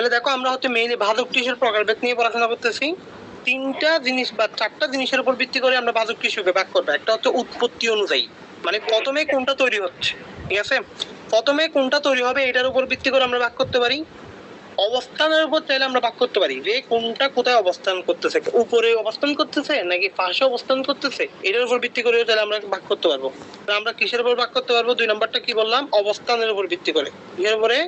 তাহলে দেখো আমরা হচ্ছে মেইনলি ভাজক টিস্যুর প্রকারভেদ নিয়ে পড়াশোনা করতেছি। তিনটা জিনিস বা চারটা জিনিসের উপর ভিত্তি করে আমরা ভাজক টিস্যুকে ভাগ করবো। একটা হচ্ছে উৎপত্তি অনুযায়ী, মানে প্রথমে কোনটা তৈরি হচ্ছে, ঠিক আছে, প্রথমে কোনটা তৈরি হবে এটার উপর ভিত্তি করে আমরা ভাগ করতে পারি। অবস্থানের উপর চাইলে আমরা ভাগ করতে পারি যে কোনটা কোথায় অবস্থান করতেছে, উপরে অবস্থান করতেছে নাকি পাশে অবস্থান করতেছে, এটার উপর ভিত্তি করে চাইলে আমরা ভাগ করতে পারবো। আমরা কিসের উপর ভাগ করতে পারবো? 2 নাম্বারটা কি বললাম? অবস্থানের উপর ভিত্তি করে। কিসের উপরে?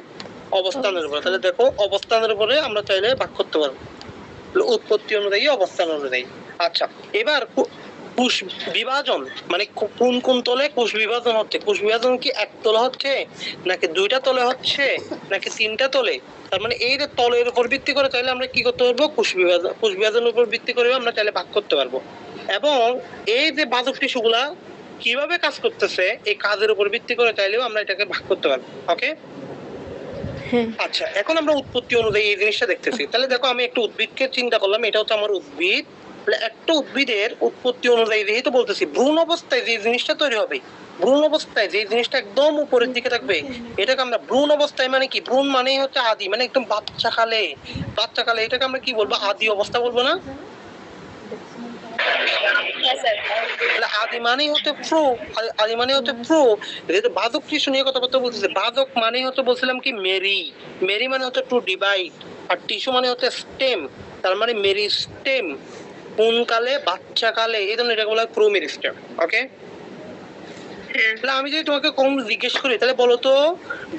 অবস্থানের উপরে। তাহলে দেখো অবস্থানের উপরে আমরা চাইলে ভাগ করতে পারবো, উৎপত্তি অনুযায়ী, অবস্থান অনুযায়ী। আচ্ছা, এবার কোষ বিভাজন, মানে কোন কোন তলে কোষ বিভাজন হচ্ছে। কোষ বিভাজন কি এক তলে হচ্ছে নাকি দুইটা তলে হচ্ছে নাকি তিনটা তলে? তার মানে এই যে তলের উপর ভিত্তি করে চাইলে আমরা কি করতে পারবো? কোষ বিভাজনের উপর ভিত্তি করে আমরা চাইলে ভাগ করতে পারবো। এবং এই যে ভাজক টিস্যুগুলা কিভাবে কাজ করতেছে এই কাজের উপর ভিত্তি করে চাইলেও আমরা এটাকে ভাগ করতে পারবো। ওকে, আচ্ছা, এখন আমরা উৎপত্তি অনুযায়ী এই জিনিসটা দেখতেছি। তাহলে দেখো আমি একটা উদ্ভিদকে চিন্তা করলাম, এটা হচ্ছে আমার উদ্ভিদ। একটা উদ্ভিদের উৎপত্তি অনুযায়ী যেহেতু বলতেছি, ভ্রূণ অবস্থায় যে জিনিসটা তৈরি হবে, ভ্রূণ অবস্থায় যে জিনিসটা একদম উপরের দিকে থাকবে এটাকে আমরা ভ্রূণ অবস্থায়, মানে কি, ভ্রূণ মানে হচ্ছে আদি, মানে একদম বাচ্চা কালে, বাচ্চা কালে এটাকে আমরা কি বলবো? আদি অবস্থা বলবো না? আদি মানেই হচ্ছে প্রো, আদি মানে হচ্ছে প্রো। যেহেতু বাদক টিস্যু নিয়ে কথাবার্তা বলতেছে, বাদক মানে হচ্ছে বলছিলাম কি মেরি, মেরি মানে হচ্ছে টু ডিভাইড, আর টিস্যু মানে হচ্ছে স্টেম। তার মানে মেরি স্টেম, কোন কালে? বাচ্চা কালে, এই জন্য এটা বলা হয় প্রো মেরি স্টেম। ওকে, তাহলে আমি যদি তোমাকে কম জিজ্ঞেস করি তাহলে বলো তো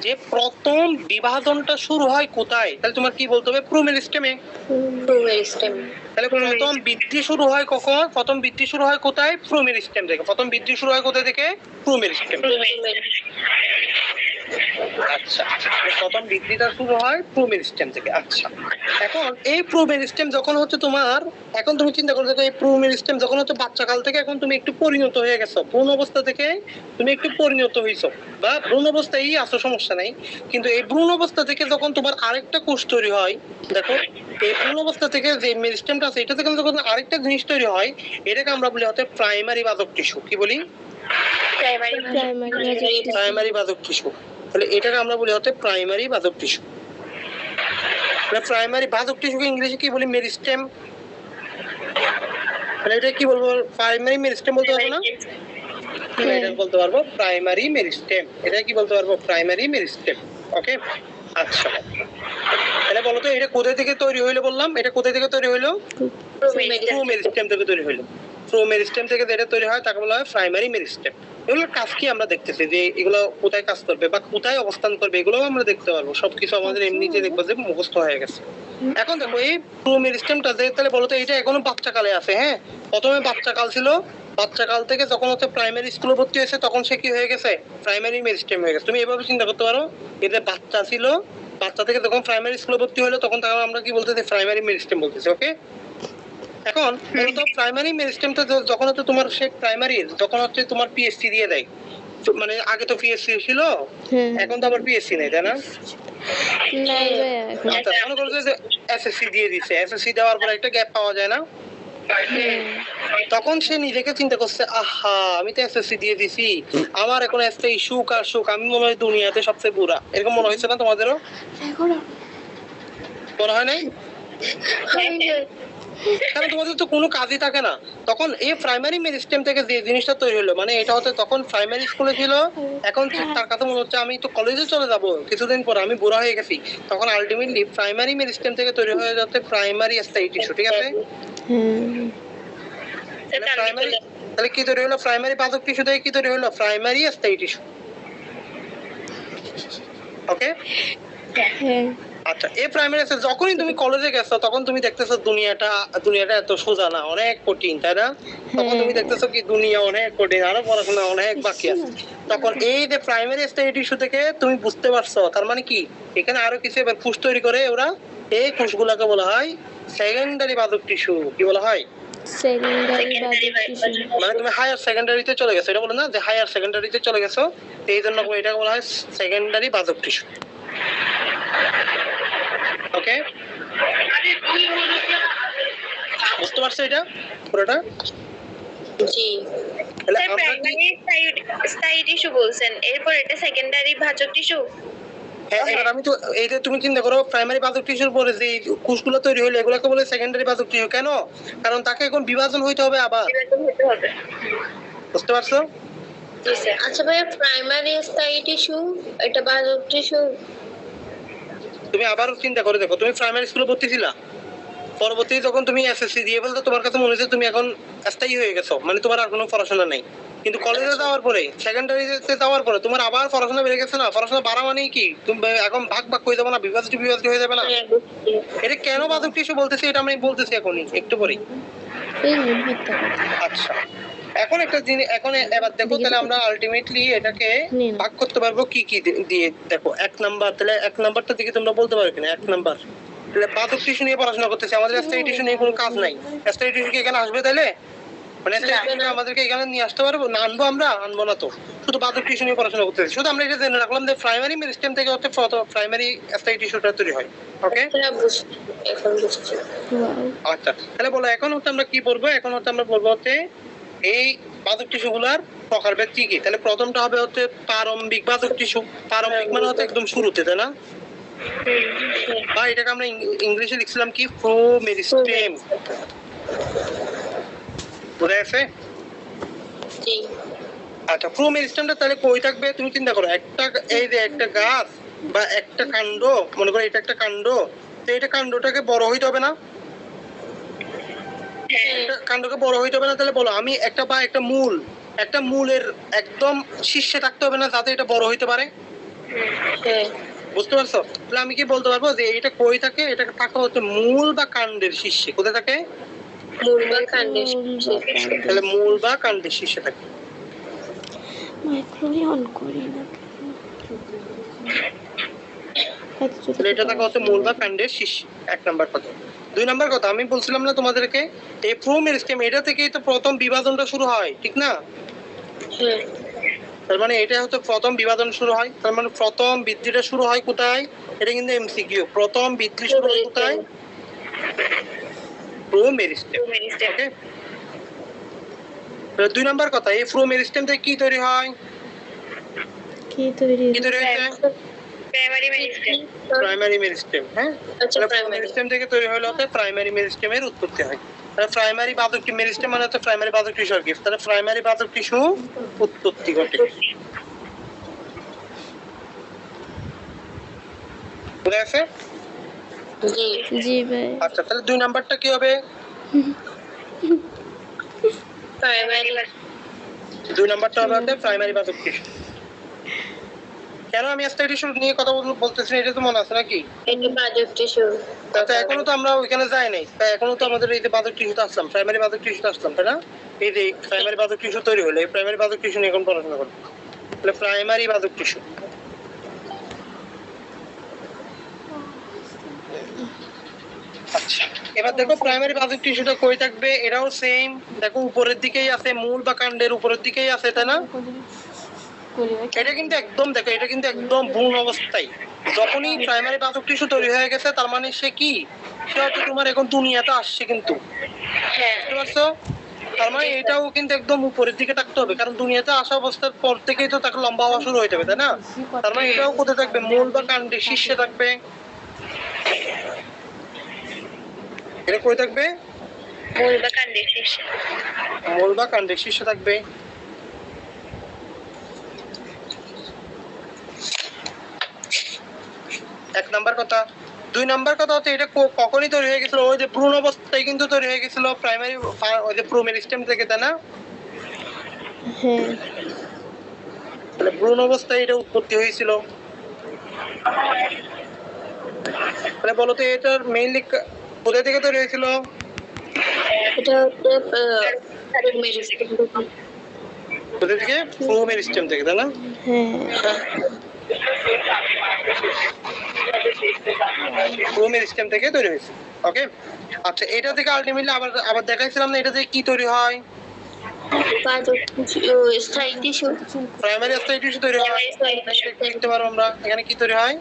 যে প্রথম বিভাজনটা শুরু হয় কোথায়, তাহলে তোমার কি বলতে হবে? প্রো মেরি স্টেমে। তাহলে প্রথম বৃদ্ধি শুরু হয় কখন? প্রথম বৃদ্ধি শুরু হয় কোথায়? প্রো মেরি স্টেম থেকে। প্রথম বৃদ্ধি শুরু হয় কোথায় থেকে? Promeristem. আচ্ছা, প্রথম বৃদ্ধিটা শুরু হয় প্রো মেরি স্টেম থেকে। আচ্ছা, এখন এই প্রো মেরি স্টেম যখন হচ্ছে তোমার, এখন তুমি চিন্তা করো দেখো, এই প্রো মেরি স্টেম যখন হচ্ছে বাচ্চা কাল থেকে এখন তুমি একটু পরিণত হয়ে গেছো, ভ্রূণ অবস্থা থেকে তুমি একটু পরিণত হইছো, বা ভ্রূণ অবস্থায় আসো, সমস্যা নাই, কিন্তু এই ভ্রূণ অবস্থা থেকে যখন তোমার আরেকটা কোষ তৈরি হয়, দেখো এই ভ্রূণ অবস্থা থেকে যে মেরিস্টেমটা আছে এটা থেকে যখন আরেকটা জিনিস তৈরি হয় এটাকে আমরা বলি হচ্ছে প্রাইমারি বাদক টিস্যু। কি বলি? প্রাইমারি বাদক টিস্যু। তাহলে এটাকে আমরা বলি হচ্ছে প্রাইমারি বাদক টিস্যু। প্রাইমারি বাদক টিস্যুকে ইংলিশে কি বলি? মেরিস্টেম। তাহলে এটা কি বলবো? প্রাইমারি মেরিস্টেম বলতে পারবো না? এটা বলতে পারবো প্রাইমারি মেরিস্টেম। এটা কি বলতে পারবো? Primary meristem. ওকে, আচ্ছা, তাহলে বলো তো এটা কোথা থেকে তৈরি হইলো? বললাম এটা কোথা থেকে তৈরি হইলো? প্রো মেরিস্টেম থেকে তৈরি হইলো। প্রো মেরিস্টেম থেকে যেটা তৈরি হয় তাকে বলা হয় প্রাইমারি মেরিস্টেম। এগুলোর কাজ কি আমরা দেখতেছি, যে এগুলো কোথায় কাজ করবে বা কোথায় অবস্থান করবে এগুলো আমরা দেখতে পারবো। সবকিছু আমাদের এমনিতে দেখবো যে মুখস্থ হয়ে গেছে। এখন দেখো এই প্রো মেরিস্টেমটা যে, তাহলে বলো তো এটা এখনো বাচ্চা কালে আছে। হ্যাঁ, প্রথমে বাচ্চা কাল ছিল, বাচ্চা কাল থেকে যখন হচ্ছে প্রাইমারি স্কুলে ভর্তি হয়েছে তখন সে কি হয়ে গেছে? প্রাইমারি মেরিস্টেম হয়ে গেছে। তুমি এভাবে চিন্তা করতে পারো, এদের বাচ্চা ছিল, বাচ্চা থেকে যখন প্রাইমারি স্কুলে ভর্তি হলো তখন তাহলে আমরা কি বলতেছি? প্রাইমারি মেরিস্টেম বলতেছি। ওকে, এখন তো প্রাইমারি মেরিস্টেমটা যখন হচ্ছে তোমার সে প্রাইমারি, যখন হচ্ছে তোমার পিএসসি দিয়ে দেয়, মানে আগে তো পিএসসি ছিল, এখন তো আবার পিএসসি নেই, তাই না? আচ্ছা, মনে করো যে এসএসসি দিয়ে দিছে, এসএসসি দেওয়ার পর একটা গ্যাপ পাওয়া যায় না, তখন সে নিজেকে চিন্তা করছে, আহা আমি তো এসএসসি দিয়ে দিছি, আমার এখন এই সুখ আর সুখ, আমি মনে হয় দুনিয়াতে সবচেয়ে বুড়া। এরকম মনে হয়েছে না তোমাদেরও? মনে হয় নাই? কারণ তোমাদের তো কোনো কাজই থাকে না। তখন এই প্রাইমারি মেরিস্টেম থেকে যে জিনিসটা তৈরি হলো, মানে এটা হচ্ছে তখন প্রাইমারি স্কুলে ছিল, এখন তার কথা মনে হচ্ছে আমি তো কলেজে চলে যাব কিছুদিন পর, আমি বুড়া হয়ে গেছি, তখন আলটিমেটলি প্রাইমারি মেরিস্টেম থেকে তৈরি হয়ে যাচ্ছে প্রাইমারি স্থায়ী টিস্যু। ঠিক আছে, প্রাইমারি, তাহলে কি তৈরি হলো? প্রাইমারি বাদক টিস্যু থেকে কি তৈরি হলো? প্রাইমারি স্থায়ী টিস্যু। ওকে, আচ্ছা, এই প্রাইমারি যখনই তুমি কলেজে গেছো তখন তুমি দেখতেছো দুনিয়াটা এত সোজা না, অনেক কঠিন, তাই না? তখন তুমি দেখতেছো কি দুনিয়া অনেক কঠিন, আরো পড়াশোনা অনেক বাকি আছে। তখন এই যে প্রাইমারি স্টেজ ইস্যু থেকে তুমি বুঝতে পারছো, তার মানে কি এখানে আরো কিছু এবার কোষ তৈরি করে ওরা, এই কোষগুলোকে বলা হয় সেকেন্ডারি বাদক টিস্যু। কি বলা হয়? মানে তুমি হায়ার সেকেন্ডারিতে চলে গেছো, এটা বলে না যে হায়ার সেকেন্ডারিতে চলে গেছো, এই জন্য এটাকে বলা হয় সেকেন্ডারি বাদক টিস্যু। ওকে, বুঝতে পারছো এটা পুরোটা? জি, প্রাইমারি স্থায়ী টিস্যু বলছেন, এরপর এটা সেকেন্ডারি ভাজক টিস্যু। হ্যাঁ, এবার আমি তো এই যে তুমি চিন্তা করো প্রাইমারি বাজক টিস্যুর পরে যে কোষগুলো তৈরি হলো এগুলোকে বলে সেকেন্ডারি বাজক টিস্যু। কেন? কারণ তাকে এখন বিভাজন হইতে হবে আবার। বুঝতে পারছো? জি স্যার। আচ্ছা ভাইয়া, প্রাইমারি স্থায়ী টিস্যু এটা বাজক টিস্যু? তুমি আবার চিন্তা করে দেখো, তুমি প্রাইমারি স্কুলে ভর্তি ছিলা, পরবর্তী যখন তুমি এসএসসি দিয়ে বলতো তোমার কাছে মনে হচ্ছে তুমি এখন স্থায়ী হয়ে গেছো, মানে তোমার আর কোনো পড়াশোনা নেই। কিন্তু কলেজে যাওয়ার পরে, সেকেন্ডারিতে যাওয়ার পরে তোমার আবার পড়াশোনা বেড়ে গেছে না? পড়াশোনা বাড়া মানেই কি তুমি এখন ভাগ ভাগ হয়ে যাবে না, বিভাজিত বিভাজিত হয়ে যাবে না? হ্যাঁ, বুঝছি। এটা কেন বাজক টিস্যু বলতেছি এটা আমি বলতেছি এখনই একটু পরেই। আচ্ছা, এখন একটা জিনিস, এখন এবার দেখো তাহলে আমরা আলটিমেটলি এটাকে ভাগ করতে পারবো কি কি দিয়ে। দেখো এক নাম্বার, তাহলে এক নাম্বারটা দিকে তোমরা বলতে পারো কিনা? এক নাম্বার তাহলে বাজক টিস্যু নিয়ে পড়াশোনা করতেছি, আমাদের স্থায়ী টিস্যু নিয়ে কোনো কাজ নাই। স্থায়ী টিস্যু কি এখানে আসবে তাহলে? মানে স্থায়ী টিস্যু আমাদেরকে এখানে নিয়ে আসতে পারবো না? আনবো আমরা? আনবো না তো। শুধু বাজক টিস্যু নিয়ে পড়াশোনা করতেছি। শুধু আমরা এটা জেনে রাখলাম যে প্রাইমারি মেরিস্টেম থেকে হচ্ছে প্রাইমারি স্থায়ী টিস্যুটা তৈরি হয়। ওকে, হ্যাঁ, বুঝছি। এখন বুঝছি। আচ্ছা তাহলে বলো এখন হচ্ছে আমরা কি বলবো? এখন হচ্ছে আমরা বলবো হচ্ছে এই বাজক টিস্যুগুলার প্রকারভেদ কি কি। তাহলে প্রথমটা হবে হচ্ছে প্রারম্ভিক বাজক টিস্যু। প্রারম্ভিক মানে হচ্ছে একদম শুরুতে, তাই না? বা এটাকে আমরা ইংলিশে লিখছিলাম কি? প্রোমেরিস্টেম। বোঝা গেছে? জি। আচ্ছা, প্রোমেরিস্টেমটা তাহলে কই থাকবে? তুমি চিন্তা করো, একটা এই যে একটা গাছ বা একটা কাণ্ড, মনে করো এটা একটা কাণ্ড, তো এটা কাণ্ডটাকে বড় হইতে হবে না? একটা কাণ্ডকে বড় হইতে হবে না? তাহলে বলো আমি একটা বা একটা মূলের একদম শীর্ষে থাকতে হবে না যাতে এটা বড় হইতে পারে? হ্যাঁ। বুঝতে পারছো? তাহলে আমি কি বলতে পারবো যে এটা কই থাকে? এটা থাকে হচ্ছে মূল বা কাণ্ডের শীর্ষে। কোথায় থাকে? মূল বা কাণ্ডের তাহলে মূল বা কাণ্ডের শীর্ষে থাকে। মাইক্রোওয়েভ অন করি না তাহলে এটা থাকে হচ্ছে মূল বা কাণ্ডের শীর্ষে। এক নাম্বার কথা। দুই নাম্বার কথা, আমি বলছিলাম না তোমাদেরকে এই প্রোমেরিস্টেম এটা থেকেই তো প্রথম বিভাজনটা শুরু হয়, ঠিক না? হ্যাঁ। তার মানে এটা হচ্ছে প্রথম বিভাজন শুরু হয়। তার মানে প্রথম বৃদ্ধিটা শুরু হয় কোথায়? এটা কিন্তু এমসিকিউ। প্রথম বৃদ্ধি শুরু হয় কোথায়? প্রোমেরিস্টেম। ওকে, দুই নাম্বার কথা, এই প্রোমেরিস্টেম থেকে কি তৈরি হয়? কি তৈরি কি তৈরি হয়েছে? Primary meristem. Primary meristem. হ্যাঁ, আচ্ছা, তাহলে প্রাইমারি। মেরিস্টেম থেকে তৈরি হলো হচ্ছে প্রাইমারি মেরিস্টেমের উৎপত্তি হয়। তাহলে প্রাইমারি বাজক মেরিস্টেম মানে হচ্ছে প্রাইমারি বাজক টিস্যু আর কি। তাহলে প্রাইমারি বাজক টিস্যু উৎপত্তি ঘটে। বুঝা গেছে? জি। জি ভাই আচ্ছা, তাহলে দুই নাম্বারটা কি হবে? প্রাইমারি। দুই নাম্বারটা হবে হচ্ছে প্রাইমারি বাজক টিস্যু। কেন আমি স্থায়ী টিস্যু নিয়ে কথা বলতেছি এটা তো মনে আছে নাকি? এটা বাজক টিস্যু। তো এখনো তো আমরা ওইখানে যাই নাই, তাই এখনো তো আমাদের এই যে বাজক টিস্যুতে আসলাম, প্রাইমারি বাজক টিস্যুতে আসলাম, তাই না? এই যে প্রাইমারি বাজক টিস্যু তৈরি হলো, এই প্রাইমারি বাজক টিস্যু নিয়ে এখন পড়াশোনা করবো। তাহলে প্রাইমারি বাজক টিস্যু। আচ্ছা, এবার দেখো প্রাইমারি বাজক টিস্যুটা কই থাকবে? এটাও সেম। দেখো উপরের দিকেই আছে, মূল বা কাণ্ডের উপরের দিকেই আছে, তাই না? এটা কিন্তু একদম, দেখো এটা কিন্তু একদম ভ্রূণ অবস্থায়। যখনই প্রাইমারি বাজক টিস্যু তৈরি হয়ে গেছে তার মানে সে কি? সে হচ্ছে তোমার এখন দুনিয়াতে আসছে কিন্তু। হ্যাঁ। বুঝতে পারছো? তার মানে এটাও কিন্তু একদম উপরের দিকে থাকতে হবে, কারণ দুনিয়াতে আসা অবস্থার পর থেকেই তো তাকে লম্বা হওয়া শুরু হয়ে যাবে, তাই না? তার মানে এটাও কোথায় থাকবে? মূল বা কাণ্ডের শীর্ষে থাকবে। এটা কই থাকবে? মূল বা কাণ্ডের শীর্ষে। মূল বা কাণ্ডের শীর্ষে থাকবে। এক নাম্বার কথা। দুই নাম্বার কথা হচ্ছে এটা কখনই তৈরি হয়ে গেছিল? ওই যে ভ্রূণ অবস্থায় কিন্তু তৈরি হয়ে গেছিল প্রাইমারি ওই যে প্রোমেরিস্টেম থেকে, তাই না? হ্যাঁ তাহলে ভ্রূণ অবস্থায় এটা উৎপত্তি হয়েছিল। তাহলে বলো তো এটার মেইনলি কোথা থেকে তৈরি হয়েছিল? এটা হচ্ছে মেরিস্টেম। কোথা থেকে? প্রোমেরিস্টেম থেকে, তাই না? হ্যাঁ প্রোমেরিস্টেম থেকে তৈরি হয়েছে। ওকে, আচ্ছা এটা থেকে আলটিমেটলি আবার আবার দেখাইছিলাম না এটা থেকে কি তৈরি হয়? বাজক টিস্যু, স্থায়ী টিস্যু। প্রাইমারি স্থায়ী টিস্যু তৈরি হয়। দেখতে পারবো আমরা এখানে কি তৈরি হয়?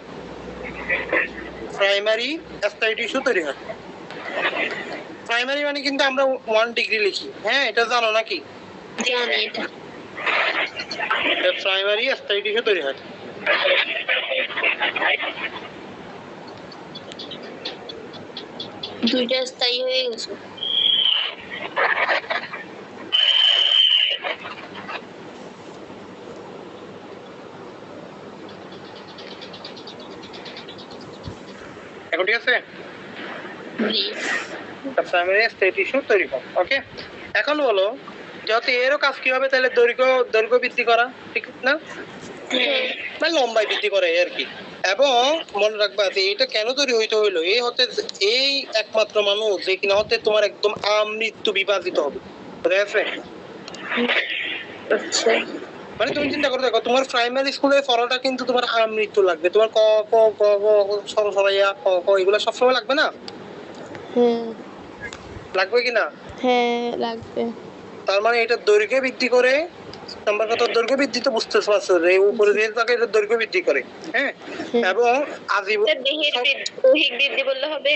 প্রাইমারি স্থায়ী টিস্যু তৈরি হয়। প্রাইমারি মানে কিন্তু আমরা 1 ডিগ্রি লিখি, হ্যাঁ এটা জানো নাকি? জানি এটা। প্রাইমারি স্থায়ী টিস্যু তৈরি হয়। দুইটা স্থায়ী হয়ে গেছে। এখন ঠিক আছে? প্রাইমারি স্টেট টিস্যু তৈরি করো। ওকে, এখন বলো যেহেতু এরও কাজ কি হবে, তাহলে দৈর্ঘ্য বৃদ্ধি করা, ঠিক না? মানে লম্বায় বৃদ্ধি করে আর কি। এবং মনে রাখবা যে এটা কেন তৈরি হইতে হইলো, এই একমাত্র মানুষ যে কিনা হতে তোমার একদম আমৃত্যু বিভাজিত হবে, বুঝা গেছে? আচ্ছা মানে তুমি চিন্তা করে দেখো, তোমার প্রাইমারি স্কুলে পড়াটা কিন্তু তোমার আমৃত্যু লাগবে, তোমার ক ক ক ক সরসরাইয়া ক ক এগুলো সবসময় লাগবে না? হ্যাঁ লাগবে কি না? হ্যাঁ লাগবে। তার মানে এটা দৈর্ঘ্য বৃদ্ধি করে। নাম্বার কত? দৈর্ঘ্য বৃদ্ধি তো বুঝতে পারছো যে উপরে যে থাকে এটা দৈর্ঘ্য বৃদ্ধি করে, হ্যাঁ। এবং আজীবন দৈহিক বৃদ্ধি বললে হবে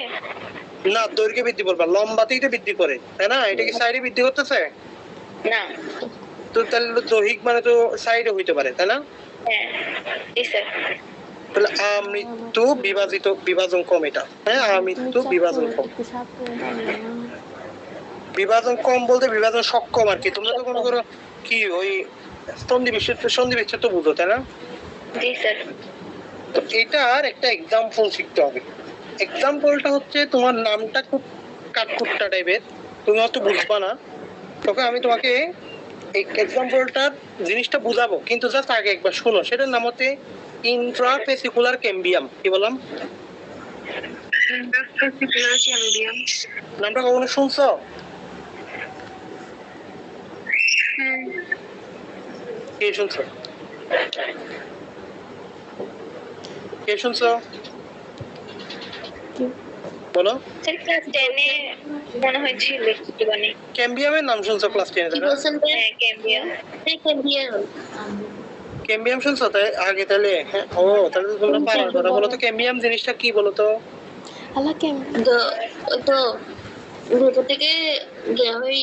না, দৈর্ঘ্য বৃদ্ধি বলবা, লম্বাতেই তো বৃদ্ধি করে, তাই না? এটা কি সাইডে বৃদ্ধি করতেছে? না? তো তাহলে দৈহিক মানে তো সাইডে হইতে পারে, তাই না? হ্যাঁ জি স্যার। তাহলে আমৃত্যু বিভাজন কম এটা, হ্যাঁ, আমৃত্যু বিভাজন কম। বিভাজন কম বলতে বিভাজন সক্ষম আর কি। তোমরা তো মনে করো কি ওই সন্ধি বিচ্ছেদ তো বুঝো, তাই না? জি স্যার। তো এটার একটা এক্সাম্পল শিখতে হবে। এক্সাম্পলটা হচ্ছে, তোমার নামটা খুব কাঠকুট্টা টাইপের, তুমি হয়তো বুঝবা না, তখন আমি তোমাকে এই এক্সাম্পলটার জিনিসটা বুঝাবো, কিন্তু জাস্ট আগে একবার শোনো। সেটার নাম হচ্ছে ইন্ট্রাফেসিকুলার ক্যাম্বিয়াম। কি বললাম? ইন্টারফেসিকুলার ক্যাম্বিয়াম। নামটা কখনো শুনছো? কে শুনছো? কে শুনছো বলো? স্যার ক্লাস 10 এ মনে হয় ছিল একটুখানি। ক্যাম্বিয়ামের নাম শুনছো ক্লাস 10 এ? কি বলছেন? হ্যাঁ ক্যাম্বিয়াম। হ্যাঁ ক্যাম্বিয়াম। ক্যাম্বিয়াম শুনছো তাই আগে? তাহলে হ্যাঁ, ও তাহলে তো তোমরা পারার কথা। বলো তো ক্যাম্বিয়াম জিনিসটা কি, বলো তো? আল্লাহ কেন তো ভেতর থেকে গিয়ে হই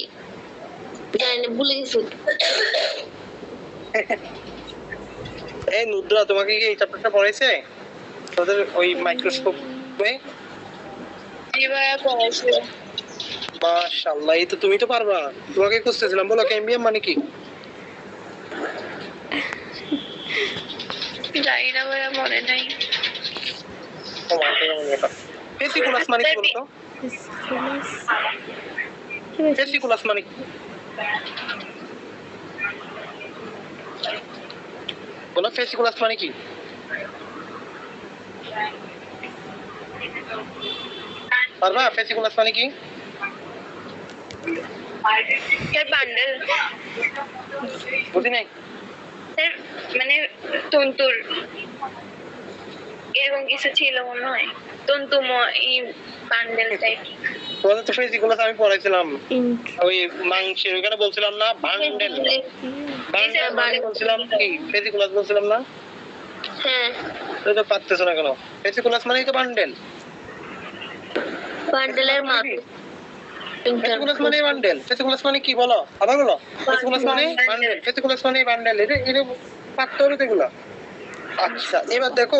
জানি ভুলে গেছি। এই নুদ্রা, তোমাকে কি এই চ্যাপ্টারটা পড়াইছে তোদের ওই মাইক্রোস্কোপ? এবার পড়াইছে। মাশাআল্লাহ, এই তো তুমি তো পারবা। তোমাকে খুঁজতেছিলাম। বলো ক্যাম্বিয়াম মানে কি? জানি না ভাই, মনে নাই। ফেসিকুলাস মানে কি বলো তো? ফেসিকুলাস মানে কি বলো? ফেসিকুলাস মানে কি? পারবা? ফেসিকুলাস মানে কি? Sir bundle. বুঝি নাই। স্যার মানে তন্তুর এরকম কিছু ছিল মনে হয়, এই বান্ডেল টাইপ। তোমাদের তো ফেসিকুলাস আমি পড়াইছিলাম ওই মাংসের ওখানে, বলছিলাম না বান্ডেল। বান্ডেল মানে বলছিলাম কি, ফেসিকুলাস বলছিলাম না? হ্যাঁ তুমি তো পারতেছো না কেন? ফেসিকুলাস মানেই তো বান্ডেল। বান্ডেলের মাপ। ফেসিকুলাস মানে বান্ডেল। ফেসিকুলাস মানে কি বলো? আবার বলো। ফেসিকুলাস মানে বান্ডেল, ফেসিকুলাস মানে বান্ডেল। এটা পারতে হবে তো এগুলো। আচ্ছা, এবার দেখো,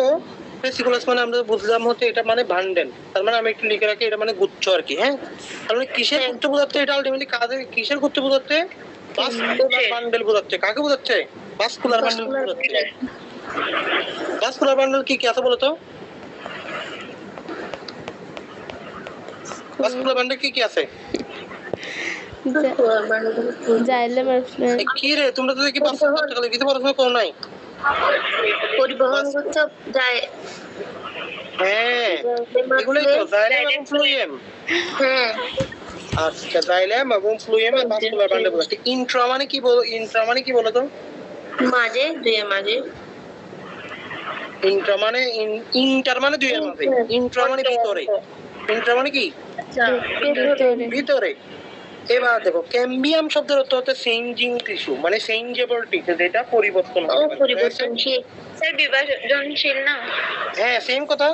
ফেসিকুলাস মানে আমরা বুঝলাম হচ্ছে এটা মানে বান্ডেল। তার মানে আমি একটু লিখে রাখি, এটা মানে গুচ্ছ আর কি, হ্যাঁ। তার মানে কিসের গুচ্ছ বোঝাচ্ছে? এটা আলটিমেটলি কাদের কিসের গুচ্ছ বোঝাচ্ছে? ভাস্কুলার বান্ডেল বোঝাচ্ছে। কাকে বোঝাচ্ছে? ভাস্কুলার বান্ডেল বোঝাচ্ছে। ভাস্কুলার বান্ডেল কি কি আছে বলো তো? ভাস্কুলার বান্ডেল কি কি আছে? জাইলেম এই কি রে, তোমরা তো দেখি কিছু পড়াশোনা করো নাই। পরিবহন করতে যায়। হ্যাঁ, এগুলোই তো জাইলেম এবং ফ্লুয়েম। হ্যাঁ আচ্ছা, জাইলেম এবং ফ্লুয়েম আর ভাস্কুলার বান্ডেল বোঝাচ্ছে। ইন্ট্রা মানে কি বলো? ইন্ট্রা মানে কি বলো তো? মাঝে, দুইয়ের মাঝে। ইন্ট্রা মানে ইন্টার মানে দুইয়ের মাঝে, ইন্ট্রা মানে ভিতরে। ইন্ট্রা মানে কি? ভিতরে। এবার দেখো, ক্যাম্বিয়াম শব্দের অর্থ হচ্ছে চেঞ্জিং টিস্যু, মানে চেঞ্জেবল টিস্যু, যেটা পরিবর্তন ও হতে পারে। পরিবর্তনশীল। স্যার বিভাজনশীল না? হ্যাঁ, সেম কথা।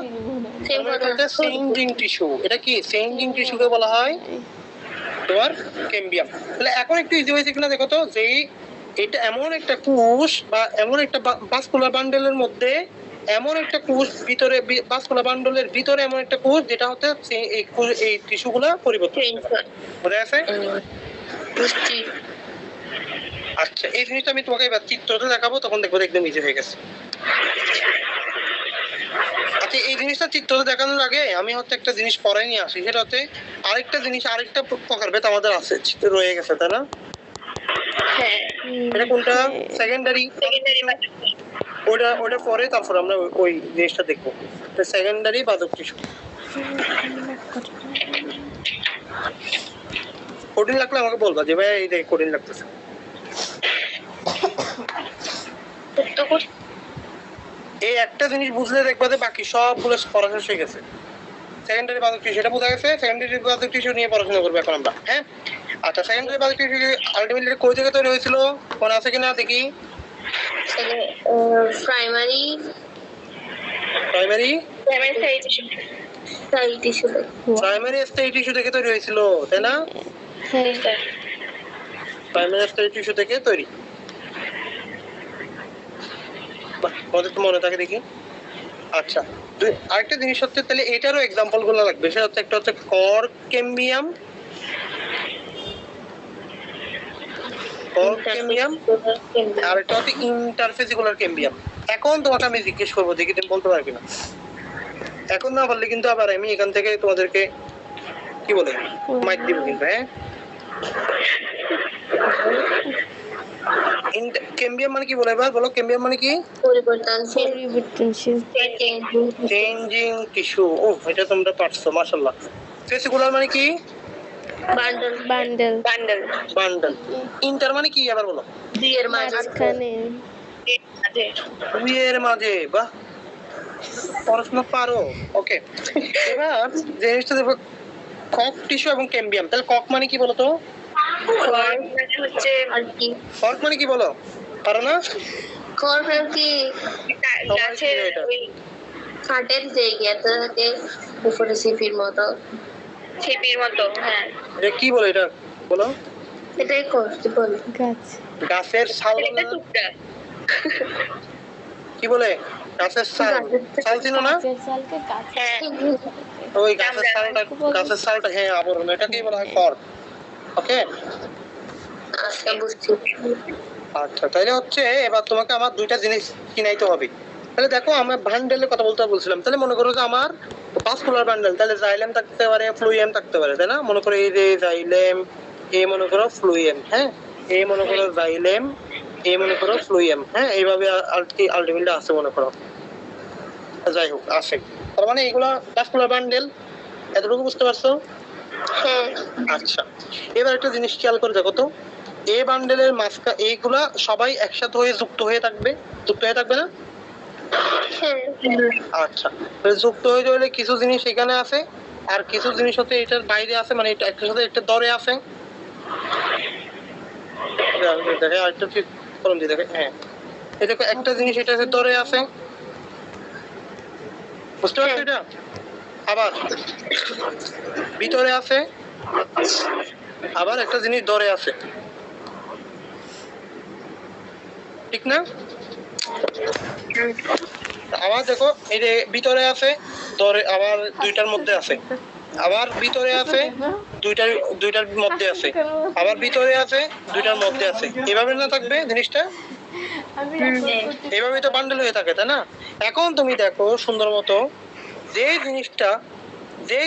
সেম কথা। চেঞ্জিং টিস্যু, এটা কি চেঞ্জিং টিস্যুকে বলা হয় তোমার ক্যাম্বিয়াম। তাহলে এখন একটু ইজি হয়েছে কিনা দেখো তো, যে এটা এমন একটা কোষ বা এমন একটা ভাস্কুলার বান্ডেলের মধ্যে এমন একটা কোষ ভিতরে ভাস্কুলার বান্ডলের ভিতরে এমন একটা কোষ যেটা হচ্ছে এই টিস্যুগুলো পরিবর্তন করে। বোঝা গেছে? বুঝছি। আচ্ছা, এই জিনিসটা আমি তোমাকে এবার চিত্রতে দেখাবো, তখন দেখবো একদম ইজি হয়ে গেছে। আচ্ছা, এই জিনিসটা চিত্রতে দেখানোর আগে আমি হচ্ছে একটা জিনিস পরে নিয়ে আসি, সেটা হচ্ছে আরেকটা জিনিস, আরেকটা প্রকারভেদ আমাদের আছে, রয়ে গেছে, তাই না? হ্যাঁ, এটা কোনটা? সেকেন্ডারি। সেকেন্ডারি ওটা পরে, তারপর আমরা ওই জিনিসটা দেখবো। সেকেন্ডারি বাদক টিস্যু। কঠিন লাগলে আমাকে বলবা যে ভাই এই কঠিন লাগতেছে। এই একটা জিনিস বুঝলে দেখবা যে বাকি সবগুলো পড়াশোনা শিখে গেছে। সেকেন্ডারি বাদক টিস্যু এটা বোঝা গেছে। সেকেন্ডারি বাদক টিস্যু নিয়ে পড়াশোনা করবো এখন আমরা, হ্যাঁ? আচ্ছা, সেকেন্ডারি বাদক টিস্যু আলটিমেটলি কই থেকে তৈরি হয়েছিল, মনে আছে কিনা দেখি? Primary primary tissue. Primary stage tissue থেকে তৈরি হয়েছিল, তাই না? হ্যাঁ প্রাইমারি স্টেজ টিস্যু থেকে তৈরি। আমাদের তো মনে থাকে দেখি। আচ্ছা, আরেকটা জিনিস হচ্ছে, তাহলে এটারও এক্সাম্পল গুলো লাগবে। সেটা হচ্ছে, একটা হচ্ছে কর্কেমিয়াম, আর একটা হচ্ছে ইন্টারফেসিকুলার ক্যাম্বিয়াম। এখন তোমাকে আমি জিজ্ঞেস করবো, দেখি তুমি বলতে পারবে না। এখন না পারলে কিন্তু আবার আমি এখান থেকে তোমাদেরকে কি বলে মাইক দিব কিন্তু, হ্যাঁ? ক্যাম্বিয়াম মানে কি বলে, এবার বলো। ক্যাম্বিয়াম মানে কি? পরিবর্তনশীল চেঞ্জিং টিস্যু। ও, এটা তোমরা পারছো, মাশাআল্লাহ। ফেসিকুলার মানে কি? Bundle bundle bundle. ইন্টার মানে কি, আবার বলো। দুইয়ের মাঝখানে দুইয়ের মাঝে। বাহ, পড়াশোনা পারো। ওকে, এবার জিনিসটা দেখো, কক টিস্যু এবং ক্যাম্বিয়াম। তাহলে কক মানে কি বলো তো? হচ্ছে আর কি, কর্ক মানে কি বলো, পারো না? কর্ক আর কি গাছের ওই কাঠের জায়গাতে থাকে, উপরে সিপির মতো। হ্যাঁ, এটা কি বলে, এটা বলো। এটাই করতে বলি গাছ গাছের ছাল বলে না? কি বলে? গাছের ছাল। ছাল চিনো না? গাছের ছালকে গাছ হ্যাঁ, ওই গাছের ছালটা, হ্যাঁ, আবরণ, এটাকেই বলা হয় কর্ক। ওকে, আচ্ছা বুঝছি। আচ্ছা, তাহলে হচ্ছে এবার তোমাকে আমার দুইটা জিনিস চিনাইতে হবে। তাহলে দেখো, আমরা বান্ডেলের কথা বলছিলাম। তাহলে মনে করো যে আমার ভাস্কুলার বান্ডেল, তাহলে জাইলেম থাকতে পারে, ফ্লুইয়াম থাকতে পারে, তাই না? মনে করো এই যে জাইলেম, এ মনে করো ফ্লুইয়াম, হ্যাঁ? এ মনে করো জাইলেম, এ মনে করো ফ্লুইয়াম, হ্যাঁ? এইভাবে আলটিমেটলি আছে মনে করো। যাই হোক, আসে। তার মানে এগুলা ভাস্কুলার বান্ডেল। এতটুকু বুঝতে পারছো? হ্যাঁ, আচ্ছা, এবার একটা জিনিস খেয়াল করে দেখো তো, এ বান্ডেলের এইগুলা সবাই একসাথে হয়ে যুক্ত হয়ে থাকবে না? হ্যাঁ, আচ্ছা, যুক্ত হয়ে গেলে কিছু জিনিস এখানে আছে, আর কিছু জিনিস হচ্ছে এটার বাইরে আছে, মানে এটা একটার সাথে একটা দরে আছে। দেখে আরেকটা ঠিক কলম দিয়ে দেখে, হ্যাঁ, এই দেখো একটা জিনিস এটা দরে আছে, বুঝতে পারছো? এটা আবার ভিতরে আছে, আবার একটা জিনিস দরে আছে, ঠিক না? আবার দেখো, এই যে ভিতরে আছে, দরে আবার দুইটার মধ্যে আছে, আবার ভিতরে আছে, দুইটার মধ্যে আছে, আবার ভিতরে আছে, দুইটার মধ্যে আছে। এভাবে না থাকবে জিনিসটা, এভাবে তো বান্ডেল হয়ে থাকে, তাই না? এখন তুমি দেখো সুন্দর মতো, যে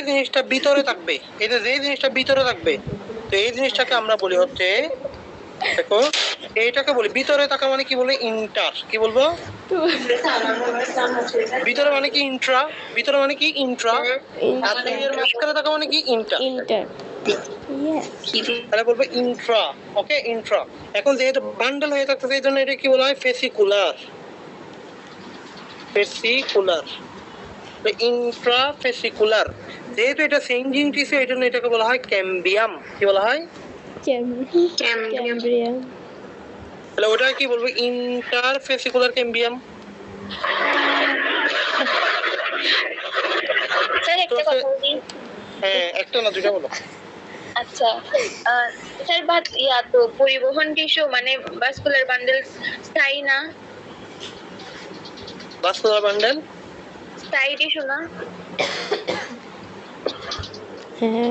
জিনিসটা ভিতরে থাকবে, এই যে জিনিসটা ভিতরে থাকবে, তো এই জিনিসটাকে আমরা বলি হচ্ছে, দেখো এইটাকে বলি ভিতরে থাকা, মানে কি বলে? ইন্টার। কি বলবো? ভিতরে মানে কি? ইন্ট্রা। ভিতরে মানে কি? ইন্ট্রা। আর এর মাঝখানে থাকা মানে কি? ইন্টার। ইন্টার তাহলে বলবো ইন্ট্রা। ওকে, ইন্ট্রা। এখন যেহেতু বান্ডেল হয়ে থাকতেছে, এই জন্য এটা কি বলা হয়? ফেসিকুলার। Intra fascicular. যেহেতু এটা চেঞ্জিং টিস্যু, এই জন্য এটাকে বলা হয় ক্যাম্বিয়াম। কি বলা হয়? ক্যাম্ব্রিয়াম তাহলে ওটা কি বলবো? ইন্টারফেসিকুলার ক্যাম্বিয়াম। হ্যাঁ, একটা না দুইটা বলো। আচ্ছা, স্যার তো পরিবহন টিস্যু মানে ভাস্কুলার বান্ডেল স্থায়ী না? ভাস্কুলার বান্ডেল স্থায়ী টিস্যু না? হ্যাঁ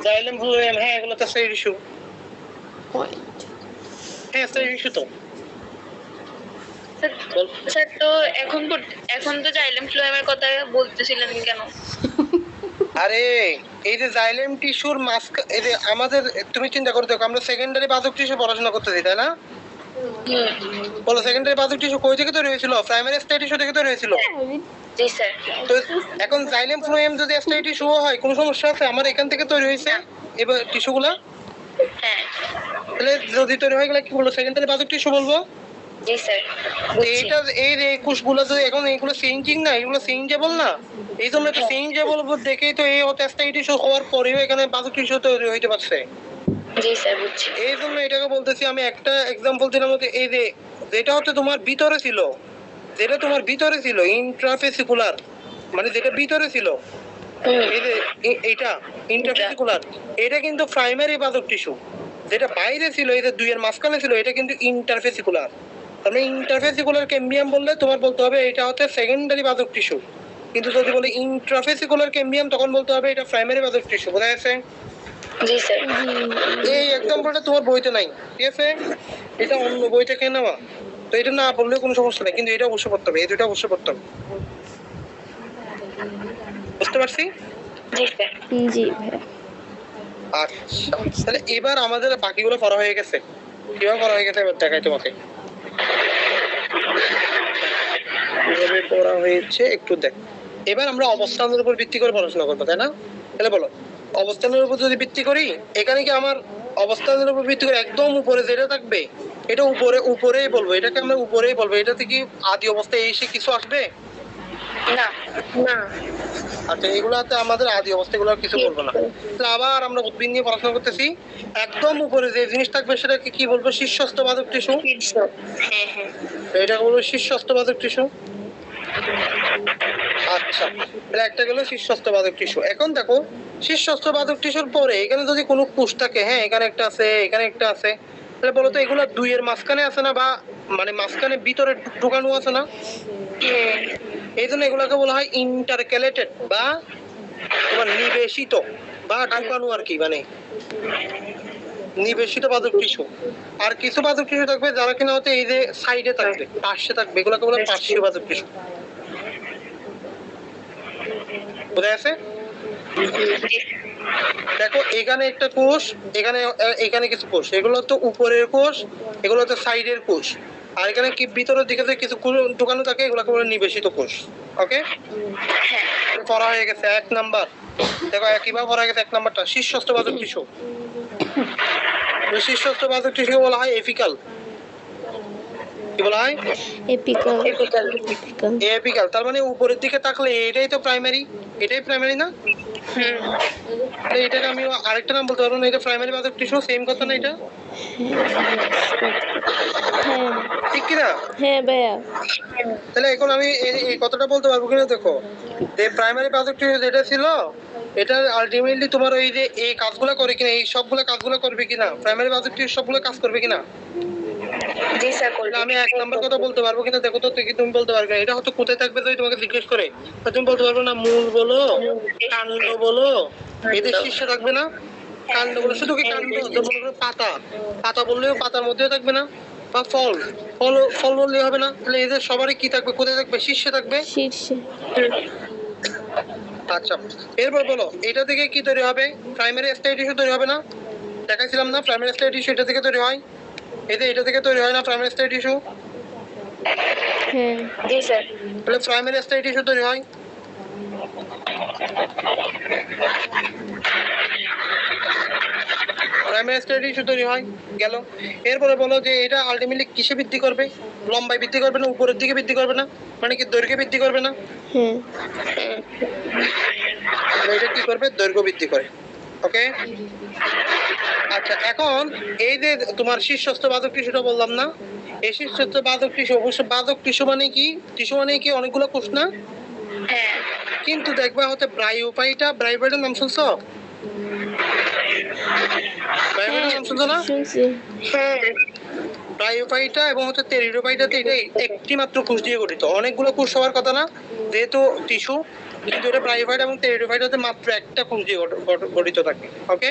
জাইলেম ফ্লোয়েম, হ্যাঁ এগুলো তো স্টেডি টিস্যু। পয়েন্ট হ্যাঁ স্টেডি টিস্যু তো। বল। স্যার তো এখন তো জাইলেম ফ্লোয়েমের কথা বলতেছিলেন কেন? আরে এই যে জাইলেম টিস্যুর মাস্ক, এই যে আমাদের, তুমি চিন্তা করে দেখো আমরা সেকেন্ডারি বাজক টিস্যু পড়াশোনা করতেছি তাই না? বলো সেকেন্ডারি বাজক টিস্যু কই থেকে তৈরি হয়েছিল? প্রাইমারি স্টেডি টিস্যু থেকে তৈরি হয়েছিল। জি স্যার। তো এখন জাইলেম ফ্লোয়েম যদি স্টেডি টিস্যু হয় কোনো সমস্যা আছে? আমার এখান থেকে তৈরি হয়েছে এবার টিস্যুগুলা, হ্যাঁ তাহলে যদি তৈরি হয়ে গেলে কি বলবো? সেকেন্ডারি বাজক টিস্যু বলবো। জি স্যার। এইটা এই যে কোষগুলো তো এখন এগুলো চেঞ্জিং না, এগুলো চেঞ্জেবল না, এই জন্য তো চেঞ্জেবল দেখেই তো এই স্টেডি টিস্যু হওয়ার পরেও এখানে বাজক টিস্যু তৈরি হইতে পারছে। জি স্যার বুঝছি। এই জন্য এটাকে বলতেছি। আমি একটা এক্সাম্পল দিলাম যে এই যে যেটা হচ্ছে তোমার ভিতরে ছিল, যেটা তোমার ভিতরে ছিল ইন্ট্রাফেসিকুলার, মানে যেটা ভিতরে ছিল এই যে এইটা ইন্ট্রাফেসিকুলার, এটা কিন্তু প্রাইমারি বাজক টিস্যু। যেটা বাইরে ছিল এই যে দুইয়ের মাঝখানে ছিল এটা কিন্তু ইন্টারফেসিকুলার। তাহলে ইন্টারফেসিকুলার ক্যাম্বিয়াম বললে তোমার বলতে হবে এটা হচ্ছে সেকেন্ডারি বাজক টিস্যু। কিন্তু যদি বলে ইন্ট্রাফেসিকুলার ক্যাম্বিয়াম তখন বলতে হবে এটা প্রাইমারি বাজক টিস্যু। বোঝা গেছে? জি স্যার। এই এক্সাম্পলটা তোমার বইতে নাই, ঠিক আছে? এটা অন্য বই থেকে নেওয়া, তো এটা না পড়লেও কোনো সমস্যা নেই, কিন্তু এটা অবশ্যই পড়তে হবে, এই দুটো অবশ্যই পড়তে হবে। বুঝতে পারছি? জি স্যার। জি ভাইয়া আচ্ছা তাহলে এবার আমাদের বাকিগুলো পড়া হয়ে গেছে। কিভাবে পড়া হয়ে গেছে এবার দেখাই তোমাকে। কিভাবে পড়া হয়েছে একটু দেখ। এবার আমরা অবস্থানের উপর ভিত্তি করে পড়াশোনা করবো তাই না? তাহলে বলো অবস্থানের উপর যদি ভিত্তি করি, এখানে কি আমার অবস্থানের উপর ভিত্তি করে একদম উপরে যেটা থাকবে এটা উপরেই বলবো, এটাকে আমরা উপরেই বলবো। এটা থেকে আদি অবস্থায় এসে কিছু আসবে না না। আচ্ছা, এগুলাতে আমাদের আদি অবস্থা, এগুলো কিছু বলবো না। তাহলে আবার আমরা উদ্ভিদ নিয়ে পড়াশোনা করতেছি। একদম উপরে যে জিনিস থাকবে সেটাকে কি বলবো? শীর্ষস্থ বাদক টিস্যু। হ্যাঁ হ্যাঁ। এটাকে বলবো শীর্ষস্থ বাদক টিস্যু। আচ্ছা তাহলে একটা গেল শীর্ষস্থ বাদক টিস্যু। এখন দেখো শীর্ষস্থ বাদক টিস্যুর পরে এখানে যদি কোনো কোষ থাকে, হ্যাঁ এখানে একটা আছে, এখানে একটা আছে, তাহলে বলো তো এগুলো দুইয়ের মাঝখানে আছে না, বা মানে মাঝখানে ভিতরে ঢুকানো আছে না? এই জন্য এগুলোকে বলা হয় ইন্টারক্যালেটেড বা তোমার নিবেশিত বা ঢুকানো আর কি, মানে নিবেশিত বাদক টিস্যু। আর কিছু বাদক টিস্যু থাকবে যারা কিনা হচ্ছে এই যে সাইডে থাকবে, পার্শ্বে থাকবে, এগুলোকে বলে পার্শ্বীয় বাদক টিস্যু। বোঝা গেছে? দেখো এখানে একটা কোষ, এখানে এখানে কিছু কোষ, এগুলো তো উপরের কোষ, এগুলো তো সাইডের কোষ, আর এখানে কি ভিতরের দিকে যে কিছু ঢুকানো থাকে এগুলোকে বলে নিবেশিত কোষ। ওকে পড়া হয়ে গেছে এক নাম্বার। দেখো কিভাবে পড়া গেছে এক নাম্বারটা, শীর্ষস্থ বাদক টিস্যু। শীর্ষস্থ বাদক টিস্যু বলা হয় এপিকাল। কি বলা হয়? Apical apical. এপিক্যাল এপিকাল, তার মানে উপরের দিকে তাকলে এটাই তো প্রাইমারি, এটাই প্রাইমারি না? তাহলে এটাকে আমি আরেকটা নাম বলতে পারবো না, এটা প্রাইমারি বাদক টিস্যু, সেম কথা না এটা? হ্যাঁ ঠিক কিনা? হ্যাঁ ভাইয়া তাহলে এখন আমি এই কথাটা বলতে পারবো কিনা দেখো, যে প্রাইমারি বাদক টিস্যু যেটা ছিল এটা আলটিমেটলি তোমার ওই যে এই কাজগুলো করে কিনা, এই সবগুলো কাজগুলো করবে কিনা, প্রাইমারি বাদক টিস্যু সবগুলো কাজ করবে কিনা? জি স্যার। তাহলে আমি এক নাম্বার কথা বলতে পারবো কিনা দেখো তো, তুমি বলতে পারবে না। এটা হয়তো কোথায় থাকবে যদি তোমাকে জিজ্ঞেস করে, তো তুমি বলতে পারবে না মূল বলো, কাণ্ড বলো, এদের শীর্ষে থাকবে না? কাণ্ড বলে শুধু কি কাণ্ড, যেমন পাতা, পাতা বললেও পাতার মধ্যেও থাকবে না, বা ফল, ফল ফল বললেও হবে না। তাহলে এদের সবারই কি থাকবে, কোথায় থাকবে? শীর্ষে থাকবে। শীর্ষে আচ্ছা এরপর বলো এটা থেকে কি তৈরি হবে? প্রাইমারি স্টেট টিস্যু তৈরি হবে না? দেখাইছিলাম না প্রাইমারি স্টেট টিস্যু এটা থেকে তৈরি হয়, এটা থেকে তৈরি হয় না প্রাইমারি স্টেট টিস্যু? হ্যাঁ জি স্যার। তাহলে প্রাইমারি স্টেট টিস্যু তৈরি হয়। প্রাইমারি স্টেট টিস্যু তৈরি হয় গেল। এরপরে বলো যে এটা আলটিমেটলি কিসে বৃদ্ধি করবে? লম্বায় বৃদ্ধি করবে না উপরের দিকে বৃদ্ধি করবে না, মানে কি দৈর্ঘ্যে বৃদ্ধি করবে না? হ্যাঁ এটা কি করবে? দৈর্ঘ্য বৃদ্ধি করে। ওকে আচ্ছা এখন এই যে তোমার শীর্ষস্থ বাদক টিস্যুটা বললাম না, এই শীর্ষস্থ বাদক টিস্যু, অবশ্য বাদক টিস্যু মানে কি? টিস্যু মানে কি অনেকগুলো কোষ না? হ্যাঁ কিন্তু দেখবা হতে ব্রায়োফাইটা, ব্রায়োফাইটার নাম শুনছো? ব্রায়োফাইটার নাম শুনছো না? শুনছি হ্যাঁ। ব্রায়োফাইটা এবং হচ্ছে টেরিডোফাইটাতে এটা একটি মাত্র কোষ দিয়ে গঠিত, অনেকগুলো কোষ হওয়ার কথা না যেহেতু টিস্যু, কিন্তু এটা ব্রায়োফাইট এবং টেরিডোফাইটাতে মাত্র একটা কোষ দিয়ে গঠিত থাকে। ওকে,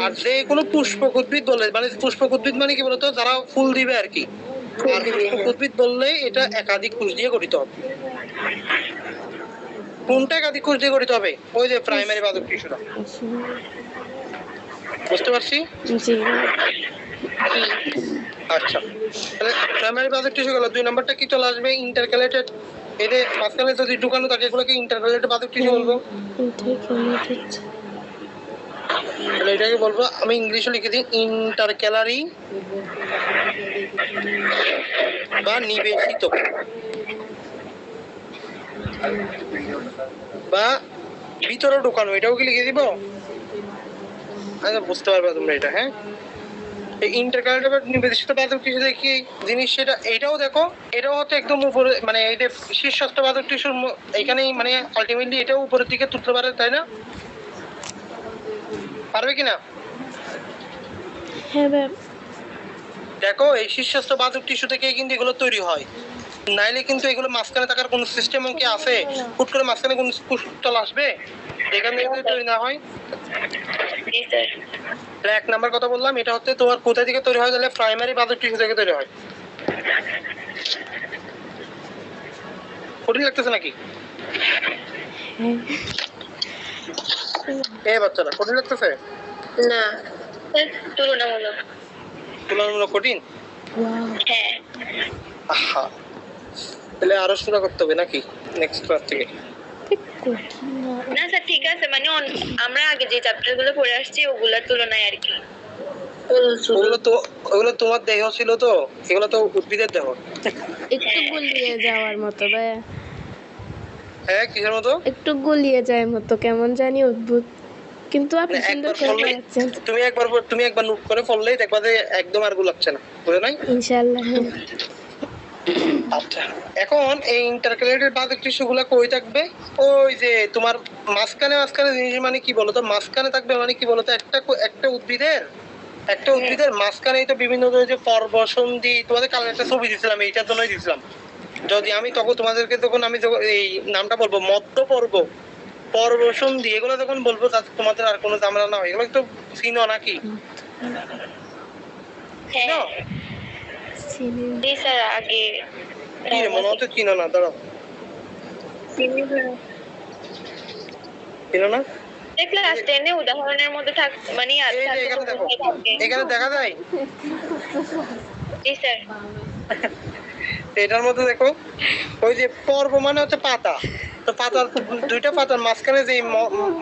আর যে কোনো পুষ্পক উদ্ভিদ বললে, মানে পুষ্পক উদ্ভিদ মানে কি বলতো, যারা ফুল দিবে আর কি, আর পুষ্পক উদ্ভিদ বললে এটা একাধিক কোষ দিয়ে গঠিত হবে। কোনটা একাধিক কোষ দিয়ে গঠিত হবে? ওই যে প্রাইমারি বাদক টিস্যুটা, বুঝতে পারছি? জি আচ্ছা, তাহলে প্রাইমারি বাদক টিস্যু গেল। 2 নাম্বারটা কি চলে আসবে? ইন্টারক্যালেটেড। এদের মাঝখানে যদি ঢুকানো থাকে এগুলোকে ইন্টারক্যালেটেড বাদক টিস্যু বলবো। তাহলে এটাকে বলবো, আমি ইংলিশে লিখে দিই, ইন্টারক্যালারি বা নিবেশিত বা ভিতরে ঢুকানো, এটাও কি লিখে দিব? আচ্ছা, বুঝতে পারবে তোমরা এটা। হ্যাঁ, এই ইন্টারক্যালেটেড বা নিবেশিত বাদক টিস্যু দেখি জিনিস, সেটা এটাও দেখো, এটাও হচ্ছে একদম উপরে, মানে এই যে শীর্ষস্থ বাদক টিস্যুর এখানেই, মানে আলটিমেটলি এটাও উপরের দিকে তুলতে পারে, তাই না? পারবে কিনা? হ্যাঁ ম্যাম। দেখো, এই শীর্ষস্থ বাদক টিস্যু থেকে কিন্তু এগুলো তৈরি হয়, নাইলে কিন্তু এগুলো মাঝখানে থাকার কোনো সিস্টেম কি আছে? হুট করে মাঝখানে কোনো কুশতল আসবে এখান থেকে যদি তৈরি না হয়? তাহলে 1 নাম্বার কথা বললাম, এটা হচ্ছে তোমার কোথা থেকে তৈরি হয়? তাহলে প্রাইমারি বাদক টিস্যু থেকে তৈরি হয়। কঠিন লাগতেছে নাকি? বাচ্চারা, কঠিন লাগতেছে? না, তুলনামূলক। তুলনামূলক কঠিন? হ্যাঁ। আহা, তাহলে আরো শুরু করতে হবে নাকি নেক্সট ক্লাস থেকে? না স্যার, ঠিক আছে, মানে আমরা আগে যে চ্যাপ্টার গুলো পড়ে আসছি ওগুলোর তুলনায় আর কি। ওগুলো তোমার দেহ ছিল তো, এগুলো তো উদ্ভিদের দেহ। একটু গুলিয়ে যাওয়ার মতো ভাইয়া। হ্যাঁ, কিসের মতো? একটু গুলিয়ে যায় মতো, কেমন জানি অদ্ভুত, কিন্তু আপনি সুন্দর করে বলেছেন। তুমি একবার নোট করে পড়লেই দেখবা যে একদম আর গুলাচ্ছে না, বুঝে নাই? ইনশাআল্লাহ। আচ্ছা, এখন এই ইন্টারক্যালেটেড বাদক টিস্যু গুলা কই থাকবে? ওই যে তোমার মাঝখানে জিনিস, মানে কি বলতো, মাঝখানে থাকবে মানে কি বলতো, একটা উদ্ভিদের মাঝখানেই তো বিভিন্ন যে পর্ব সন্ধি, তোমাদের কাল একটা ছবি দিছিলাম, এইটার জন্যই দিছিলাম। যদি আমি তখন তোমাদেরকে, তখন আমি এই নামটা বলবো, মধ্য পর্ব সন্ধি, এগুলো তখন বলবো, যাতে তোমাদের আর কোনো ঝামেলা না হয়। এগুলো তো চিনো নাকি? চিনো? স্যার আগে কি রে, মনে হচ্ছে চিনো না? দাঁড়াও, চিনো না? ক্লাস 10 এ উদাহরণের মধ্যে থাক, মানে এখানে দেখো, এখানে দেখা যায়। জি স্যার। এটার মধ্যে দেখো, ওই যে পর্ব মানে হচ্ছে পাতা, তো পাতার দুইটা পাতার মাঝখানে যে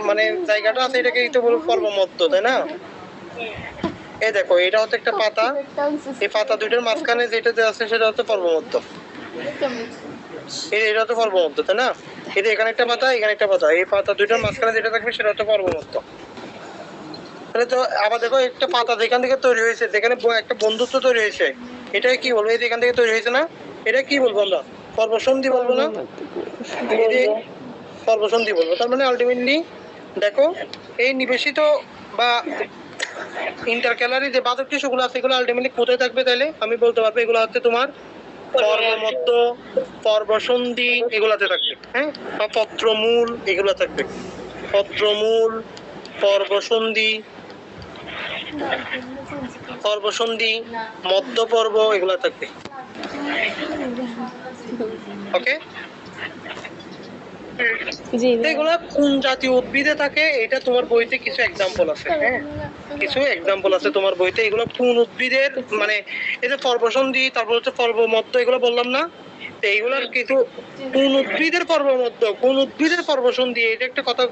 মানে জায়গাটা আছে, এটাকে তো বলবো পর্ব মধ্য, তাই না? এই দেখো, এটা হচ্ছে একটা পাতা, এই পাতা দুইটার মাঝখানে যেটা আছে সেটা হচ্ছে পর্ব মধ্য। এটা হচ্ছে পর্ব মধ্য, তাই না? এই যে এখানে একটা পাতা, এখানে একটা পাতা, এই পাতা দুইটার মাঝখানে যেটা থাকবে সেটা হচ্ছে পর্ব মধ্য। তাহলে তো আবার দেখো, একটা পাতা যেখান থেকে তৈরি হয়েছে, যেখানে একটা বন্ধুত্ব তৈরি হয়েছে, এটা কি বলবো? এই যে এখান থেকে তৈরি হয়েছে না, এটা কি বলবো আমরা? পর্বসন্ধি বলবো না? পর্বসন্ধি বলবো। তার মানে আলটিমেটলি দেখো, এই নিবেশিত বা ইন্টারক্যালারি যে বাদক টিস্যুগুলো আছে, এগুলো আলটিমেটলি কোথায় থাকবে? তাহলে আমি বলতে পারবো এগুলো হচ্ছে তোমার পর্বমধ্য, পর্বসন্ধি এগুলাতে থাকবে। হ্যাঁ, বা পত্রমূল এগুলো থাকবে, পত্রমূল, পর্বসন্ধি, মধ্য পর্ব এগুলো থাকবে। ওকে, এগুলো কোন জাতীয় উদ্ভিদে থাকে এটা তোমার বইতে কিছু এক্সাম্পল আছে। হ্যাঁ, কিছু এক্সাম্পল আছে তোমার বইতে, এগুলো কোন উদ্ভিদের, মানে এই যে পর্বসন্ধি, তারপর হচ্ছে পর্বমধ্য, এগুলো বললাম না? এইগুলোর কিছু কোন উদ্ভিদের পর্বমধ্য, কোন উদ্ভিদের পর্বসন্ধি, এটা একটা কথা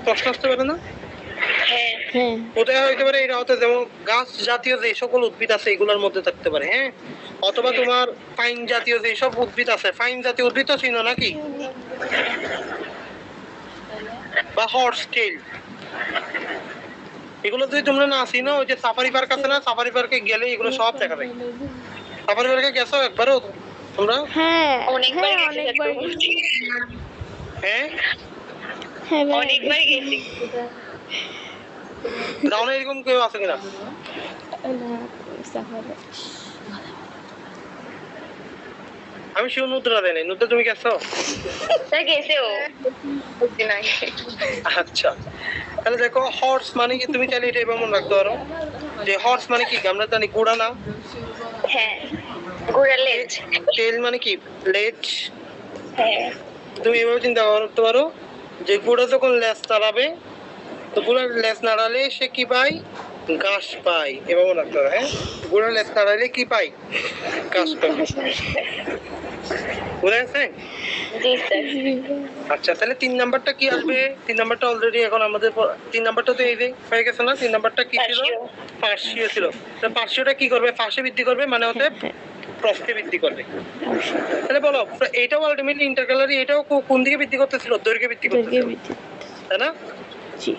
প্রশ্ন আসতে পারে না? কোথায় হইতে পারে? এটা হতে, যেমন গাছ জাতীয় যে সকল উদ্ভিদ আছে এগুলোর মধ্যে থাকতে পারে। হ্যাঁ, অথবা তোমার পাইন জাতীয় যে সব উদ্ভিদ আছে, পাইন জাতীয় উদ্ভিদ তো চিনো নাকি? বা হর্স টেল, এগুলো যদি তোমরা না চিনো, ওই যে সাফারি পার্ক আছে না, সাফারি পার্কে গেলে এগুলো সব দেখা যায়। সাফারি পার্কে গেছো একবারও তোমরা? হ্যাঁ, অনেকবার গেছি। হ্যাঁ, অনেকবার গেছি। গ্রাউন্ডে এরকম কেউ আছে কিনা? সাফারে আমি শিওর নুদ্রা দেয় নাই। নুদ্রা তুমি গেছো? স্যার গেছে ও আচ্ছা, তাহলে দেখো হর্স মানে কি, তুমি চাইলে এটা এবার মনে রাখতে পারো যে হর্স মানে কি, আমরা জানি ঘোড়া না? হ্যাঁ ঘোড়ার লেজ টেল মানে কি, লেজ। হ্যাঁ তুমি এভাবে চিন্তা করতে পারো যে ঘোড়া যখন লেজ নাড়াবে, তো ঘোড়ার লেজ নাড়ালে সে কি পায়? ঘাস পায়। এভাবে মনে রাখতে হবে। হ্যাঁ, ঘোড়ার লেজ নাড়ালে কি পায়? ঘাস পায়। বুঝা গেছে? জি স্যার আচ্ছা, তাহলে 3 নাম্বারটা কি আসবে? 3 নাম্বারটা অলরেডি এখন আমাদের 3 নাম্বারটা তো এই যে হয়ে গেছে না? 3 নাম্বারটা কি ছিল? পার্শ্বীয় ছিল। তো পার্শ্বীয়টা কি করবে? পাশে বৃদ্ধি করবে, মানে হতে প্রস্থে বৃদ্ধি করবে। তাহলে বলো, এটাও আলটিমেটলি ইন্টারকালারি, এটাও কোন দিকে বৃদ্ধি করতেছিল? দৈর্ঘ্যে বৃদ্ধি করতেছিল, তাই না?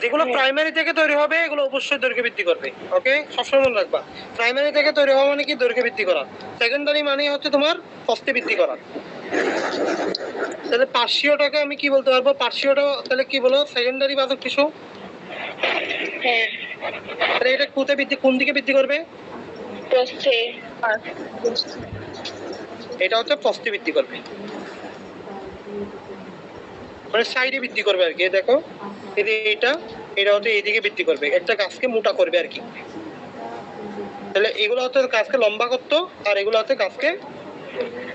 যেগুলো প্রাইমারি থেকে তৈরি হবে এগুলো অবশ্যই দৈর্ঘ্য বৃদ্ধি করবে। ওকে, সবসময় মনে রাখবা, প্রাইমারি থেকে তৈরি হওয়া মানে কি? দৈর্ঘ্য বৃদ্ধি করা। সেকেন্ডারি মানে হচ্ছে তোমার প্রস্থে বৃদ্ধি করা। তাহলে পার্শ্বীয়টাকে আমি কি বলতে পারবো? পার্শ্বীয়টা তাহলে কি বলো? সেকেন্ডারি বাদক টিস্যু। হ্যাঁ তাহলে এটা কোথায় বৃদ্ধি, কোন দিকে বৃদ্ধি করবে? প্রস্থে এটা হচ্ছে প্রস্থে বৃদ্ধি করবে, মানে সাইডে বৃদ্ধি করবে আর কি। দেখো এই যে এটা হচ্ছে এইদিকে বৃদ্ধি করবে, একটা গাছকে মোটা করবে আর কি। তাহলে এগুলো হচ্ছে গাছকে লম্বা করতো, আর এগুলো হচ্ছে গাছকে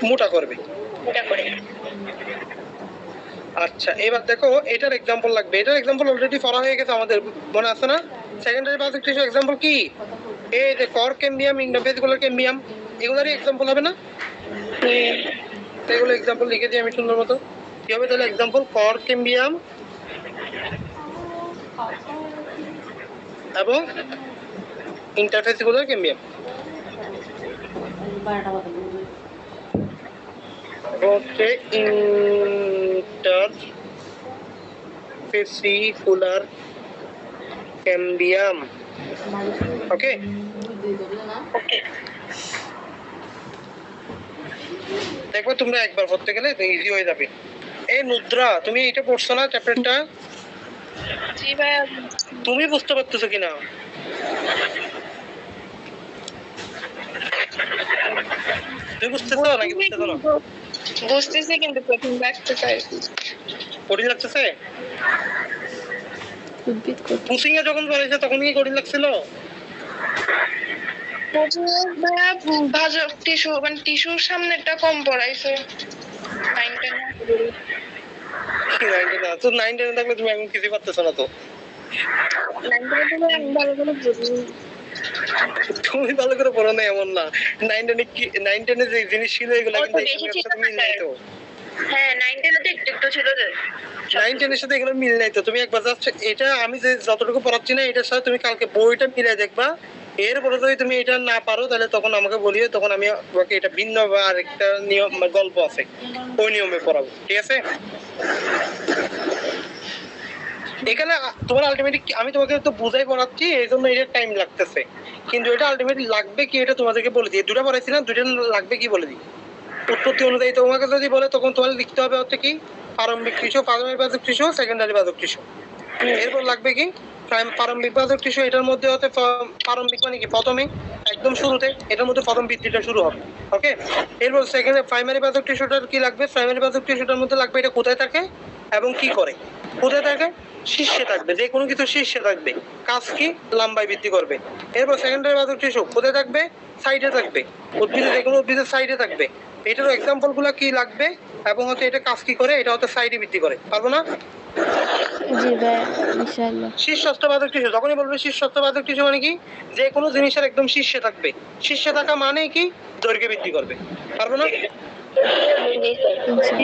মোটা করবে। এটা করে আচ্ছা, এবার দেখো এটার এক্সাম্পল লাগবে। এটার এক্সাম্পল অলরেডি পড়া হয়ে গেছে আমাদের, মনে আছে না? সেকেন্ডারি বায়োলজিক টিস্যু এক্সাম্পল কি? এই যে কর ক্যাম্বিয়াম, ইন্টারফেসগুলোর ক্যাম্বিয়াম, এগুলোরই এক্সাম্পল হবে না? তো এগুলো এক্সাম্পল লিখে দিই আমি সুন্দর মতো। কি হবে তাহলে এক্সাম্পল? কর ক্যাম্বিয়াম এবং ইন্টারফেসগুলোর ক্যাম্বিয়াম। হচ্ছে ইন্টারফেসিকুলার ক্যাম্বিয়াম। ওকে, ওকে দেখো তোমরা একবার পড়তে গেলে ইজি হয়ে যাবে। এই মুদ্রা, তুমি এটা পড়ছো না চ্যাপ্টারটা? জি ভাইয়া তুমি বুঝতে পারতেছো কিনা? তুমি বুঝতেছো নাকি বুঝতেছো না? বুঝতেছি কিন্তু প্রথম লাগতে চাইছি কঠিন লাগতেছে? উদ্ভিদ কত পুসিং এ যখন পড়েছে তখন কি কঠিন লাগছিল? ভাজক টিস্যু মানে টিস্যুর সামনেটা কম পড়াইছে 9 না তো, 9 10 থাকলে তুমি এখন কিছু পারতেছো না তো। তুমি ভালো করে পড়ো না এমন না। 9 10 কি 9 10 যে জিনিস ছিল এগুলো কিন্তু এখানে সাথে মিল নাই তো। হ্যাঁ 9-10 তে একটু ছিল রে 9 10 এর সাথে এগুলো মিল নাই তো। তুমি একবার জাস্ট এটা আমি যে যতটুকু পড়াচ্ছি না এটার সাথে তুমি কালকে বইটা মিলাই দেখবা। এরপরে যদি তুমি এটা না পারো তাহলে তখন আমাকে বলিও, তখন আমি তোমাকে এটা ভিন্ন বা আরেকটা নিয়ম গল্প আছে ওই নিয়মে পড়াবো, ঠিক আছে? এখানে তোমার আলটিমেটলি আমি তোমাকে তো বুঝাই পড়াচ্ছি, এই জন্য এটা টাইম লাগতেছে, কিন্তু এটা আলটিমেটলি লাগবে কি এটা তোমাদেরকে বলে দিই। দুটা পড়াইছি না, দুটা লাগবে কি বলে দিই। উৎপত্তি অনুযায়ী তোমাকে যদি বলে তখন তোমার লিখতে হবে হচ্ছে কি প্রারম্ভিক টিস্যু, প্রাথমিক বাদক টিস্যু, সেকেন্ডারি বাদক টিস্যু। এরপর লাগবে কি প্রারম্ভিক বাদক টিস্যু। এটার মধ্যে হচ্ছে প্রারম্ভিক মানে কি প্রথমে একদম শুরুতে, এটার মধ্যে প্রথম বৃদ্ধিটা শুরু হবে। ওকে, এরপর সেকেন্ডে প্রাইমারি বাদক টিস্যুটার কি লাগবে? প্রাইমারি বাদক টিস্যুটার মধ্যে লাগবে এটা কোথায় থাকে এবং কি করে। কোথায় থাকে? শীর্ষে থাকবে, যে কোনো কিছু শীর্ষে থাকবে, কাজ কি লম্বায় বৃদ্ধি করবে। এরপর সেকেন্ডারি বাদক টিস্যু কোথায় থাকবে? সাইডে থাকবে, উদ্ভিদে যে কোনো উদ্ভিদের সাইডে থাকবে। এটার এক্সাম্পল গুলা কি লাগবে এবং হচ্ছে এটা কাজ কি করে, এটা হচ্ছে সাইডে বৃদ্ধি করে, পারবো না? জি ভাই ইনশাআল্লাহ শীর্ষস্থ বাদক টিস্যু, যখনই বলবে শীর্ষস্থ বাদক টিস্যু মানে কি, যে কোনো জিনিসের একদম শীর্ষে থাকবে। শীর্ষে থাকা মানে কি? দৈর্ঘ্য বৃদ্ধি করবে, পারবো না?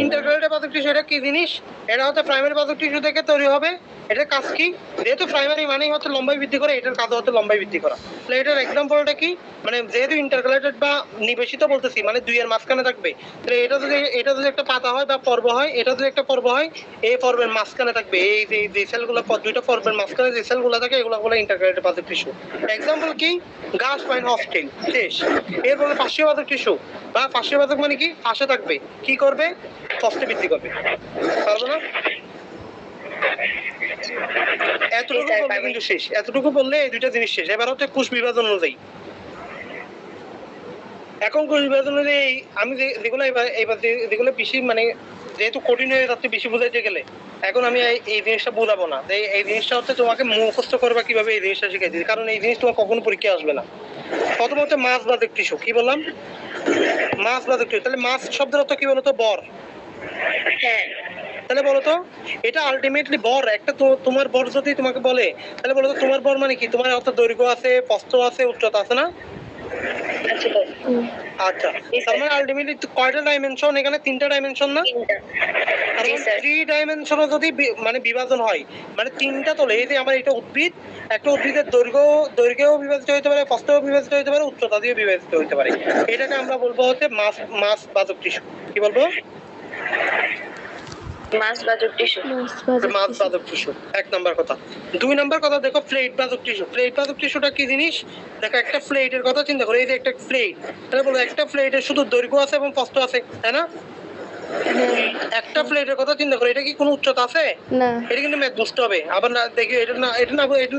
ইন্টারগ্রেটেড বাদক টিস্যু এটা কি জিনিস? এটা হচ্ছে প্রাইমারি বাদক টিস্যু থেকে তৈরি হবে। এটার কাজ কি? যেহেতু প্রাইমারি মানেই হচ্ছে লম্বাই বৃদ্ধি করে, এটার কাজ হচ্ছে লম্বাই বৃদ্ধি করা। তাহলে এটার এক্সাম্পলটা কি? মানে যেহেতু ইন্টারগ্রেটেড বা নিবেশিত বলতেছি, মানে দুই এর মাঝখানে থাকবে। তাহলে এটা যদি একটা পাতা হয় বা পর্ব হয়, এটা যদি একটা পর্ব হয়, এই পর্বের মাঝখানে থাকবে এই যে সেলগুলো, দুইটা পর্বের মাঝখানে যে সেলগুলো থাকে এগুলো বলে ইন্টারগ্রেটেড বাদক টিস্যু। এক্সাম্পল কি? গাছ পাইন হস্টেল শেষ। এরপরে পার্শ্বীয় বাদক টিস্যু বা পার্শ্বীয় বাদক মানে কি? পাশে থাকবে, কি করবে? প্রস্থে বৃদ্ধি করবে, পারবো না? এতটুকু বললে কিন্তু শেষ, এতটুকু বললে এই দুইটা জিনিস শেষ। এবার হচ্ছে কোষ বিভাজন অনুযায়ী এখন কোষ বিভাজনের এই আমি যেগুলো এবার যেগুলো বেশি মানে যেহেতু কঠিন হয়ে যাচ্ছে বেশি বুঝাইতে গেলে, এখন আমি এই জিনিসটা বোঝাবো না। এই জিনিসটা হচ্ছে তোমাকে মুখস্থ করবা কিভাবে এই জিনিসটা শিখাই দিই, কারণ এই জিনিস তোমার কখনো পরীক্ষা আসবে না। প্রথম হচ্ছে মাছ বাদক টিস্যু। কি বললাম? মাছ বাদক টিস্যু। তাহলে মাছ শব্দের অর্থ কি বলতো? বর। হ্যাঁ তাহলে বলতো এটা আলটিমেটলি বর একটা। তো তোমার বর যদি তোমাকে বলে, তাহলে বলতো তোমার বর মানে কি? তোমার অত দৈর্ঘ্য আছে, প্রস্থ আছে, উচ্চতা আছে না? আচ্ছা তো আচ্ছা, তার মানে আলটিমেটলি কয়টা ডাইমেনশন এখানে? 3টা ডাইমেনশন না? তিনটা আর জি স্যার 3 ডাইমেনশনে যদি মানে বিভাজন হয়, মানে 3টা তলে, এই যে আমার এটা উদ্ভিদ, একটা উদ্ভিদের দৈর্ঘ্যও বিভাজিত হতে পারে, প্রস্থও বিভাজিত হতে পারে, উচ্চতা দিয়ে বিভাজিত হতে পারে। এটাকে আমরা বলবো হচ্ছে মাছ বাদক টিস্যু। কি বলবো? মাছ বাজক টিস্যু মাছ বাদক টিস্যু, 1 নাম্বার কথা। 2 নাম্বার কথা দেখো প্লেট বাদক টিস্যু। প্লেট বাদক টিস্যুটা কি জিনিস? দেখো একটা প্লেটের কথা চিন্তা করো, এই যে একটা প্লেট, তাহলে বলো একটা প্লেটের শুধু দৈর্ঘ্য আছে এবং প্রস্থ আছে, তাই না? একটা প্লেটের কথা চিন্তা করো, এটা কি কোনো উচ্চতা আছে? না। এটা কিন্তু ম্যাথ বুঝতে হবে। আবার না দেখি এটা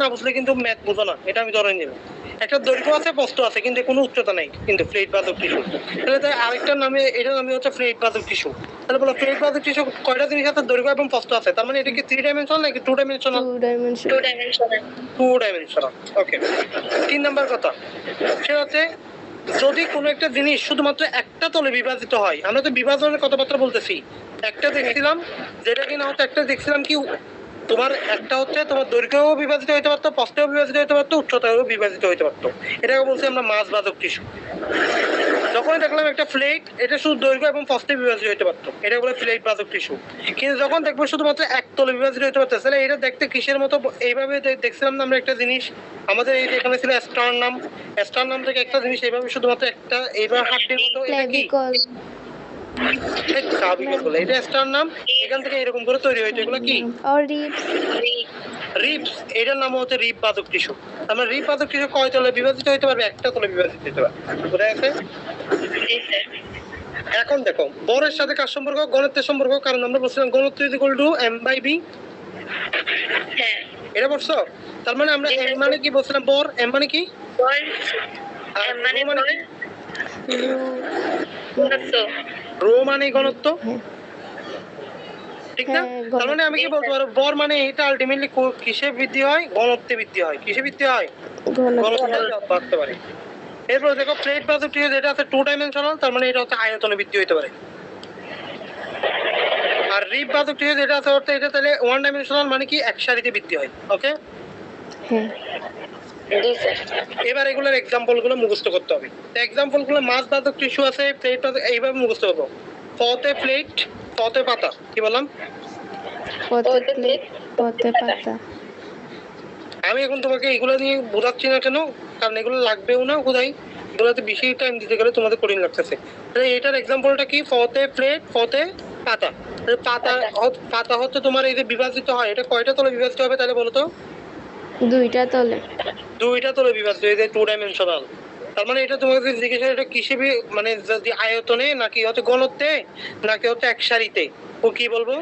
না বুঝলে কিন্তু ম্যাথ বুঝো না, এটা আমি ধরে নিলাম। একটা দৈর্ঘ্য আছে, প্রস্থ আছে, কিন্তু কোনো উচ্চতা নাই, কিন্তু প্লেট বাদক টিস্যু। তাহলে তাই আরেকটার নামে, এটার নামে হচ্ছে প্লেট বাদক টিস্যু। তাহলে বলো প্লেট বাদক টিস্যু কয়টা জিনিস আছে? দৈর্ঘ্য এবং প্রস্থ আছে। তার মানে এটা কি 3 ডাইমেনশনাল নাকি 2 dimensional? 2 dimension. 2 dimensional 2 dimensional. Okay. 3 number কথা সেটা হচ্ছে যদি কোনো একটা জিনিস শুধুমাত্র একটা তলে বিভাজিত হয়, আমরা তো বিভাজনের কথাবার্তা বলতেছি। একটা দেখছিলাম, যেটা কিনা হচ্ছে একটা দেখছিলাম কি তোমার একটা হচ্ছে তোমার দৈর্ঘ্যও বিভাজিত হতে পারতো, প্রস্থেও বিভাজিত হতে পারতো, উচ্চতায়ও বিভাজিত হতে পারতো। এটাকে বলছি আমরা মাছ বাদক টিস্যু। যখন দেখলাম একটা প্লেট, এটা শুধু দৈর্ঘ্য এবং প্রস্থে বিভাজিত হতে পারতো, এটা বলে প্লেট বাদক টিস্যু। কিন্তু যখন দেখবো শুধুমাত্র এক তলে বিভাজিত হতে পারতো, তাহলে এটা দেখতে কিসের মতো? এইভাবে দেখছিলাম না আমরা একটা জিনিস, আমাদের এই যে এখানে ছিল স্টার নাম থেকে একটা জিনিস এইভাবে শুধুমাত্র একটা এইভাবে হাড্ডির মতো, এটা কি? ক্লেভিকল। স্বাভাবিক বলে এটা স্টার নাম, এখান থেকে এরকম করে তৈরি হয়েছে। এগুলো কি? আর রিবস। রিবস। এটার নাম হচ্ছে রিব বাদক টিস্যু। আমরা রিব বাদক টিস্যু কয় তলে বিভাজিত হতে পারবে? একটা তলে বিভাজিত হতে পারবে। বুঝা গেছে? জি স্যার এখন দেখো বরের সাথে কার সম্পর্ক? ঘনত্বের সম্পর্ক। কারণ আমরা বলছিলাম ঘনত্ব ইজ ইকুয়াল টু m/b। হ্যাঁ এটা বলছো? তার মানে আমরা m মানে কি বলছিলাম? বর। m মানে কি? বল আর মানে rho মানে বল কি? ঘনত্ব রো মানে ঘনত্ব, ঠিক না? হ্যাঁ, তার মানে আমি কি বলতে পারবো? বর মানে এটা আলটিমেটলি কিসে বৃদ্ধি হয়? ঘনত্বে বৃদ্ধি হয়। কিসে বৃদ্ধি হয়? ঘনত্বে বাড়তে পারে। এরপর দেখো প্লেট বাদক টিস্যু যেটা আছে 2 ডাইমেনশনাল, তার মানে এটা হচ্ছে আয়তনে বৃদ্ধি হতে পারে। আর রিব বাদক টিস্যু যেটা আছে অর্থাৎ এটা তাহলে 1 ডাইমেনশনাল, মানে কি এক সারিতে বৃদ্ধি হয়। ওকে। হ্যাঁ। জি স্যার এবার এগুলোর এক্সাম্পল গুলো মুখস্থ করতে হবে। তো এক্সাম্পল গুলো মাছ বাদক টিস্যু আছে, প্লেট বাদক, এইভাবে মুখস্থ করবো। ফতে প্লেট, ফতে পাতা। কি বললাম? পথে প্লেট, পথে পাতা। আমি এখন তোমাকে এগুলো নিয়ে বোঝাচ্ছি না কেন, কারণ এগুলো লাগবেও না কোথায়, এগুলোতে বেশি টাইম দিতে গেলে তোমাদের কঠিন লাগতেছে। তাহলে এটার এক্সাম্পলটা কি? ফতে প্লেট, ফতে পাতা। পাতা হচ্ছে তোমার এই যে বিভাজিত হয়, এটা কয়টা তলে বিভাজিত হবে তাহলে বলো তো? 2টা তলে। 2টা তলে বিভাজিত, এই যে 2 ডাইমেনশনাল। তার মানে এটা তোমাকে যদি জিজ্ঞেস করে এটা কিসে মানে যদি আয়তনে নাকি হচ্ছে ঘনত্বে নাকি হচ্ছে এক সারিতে, ও কি বলবো?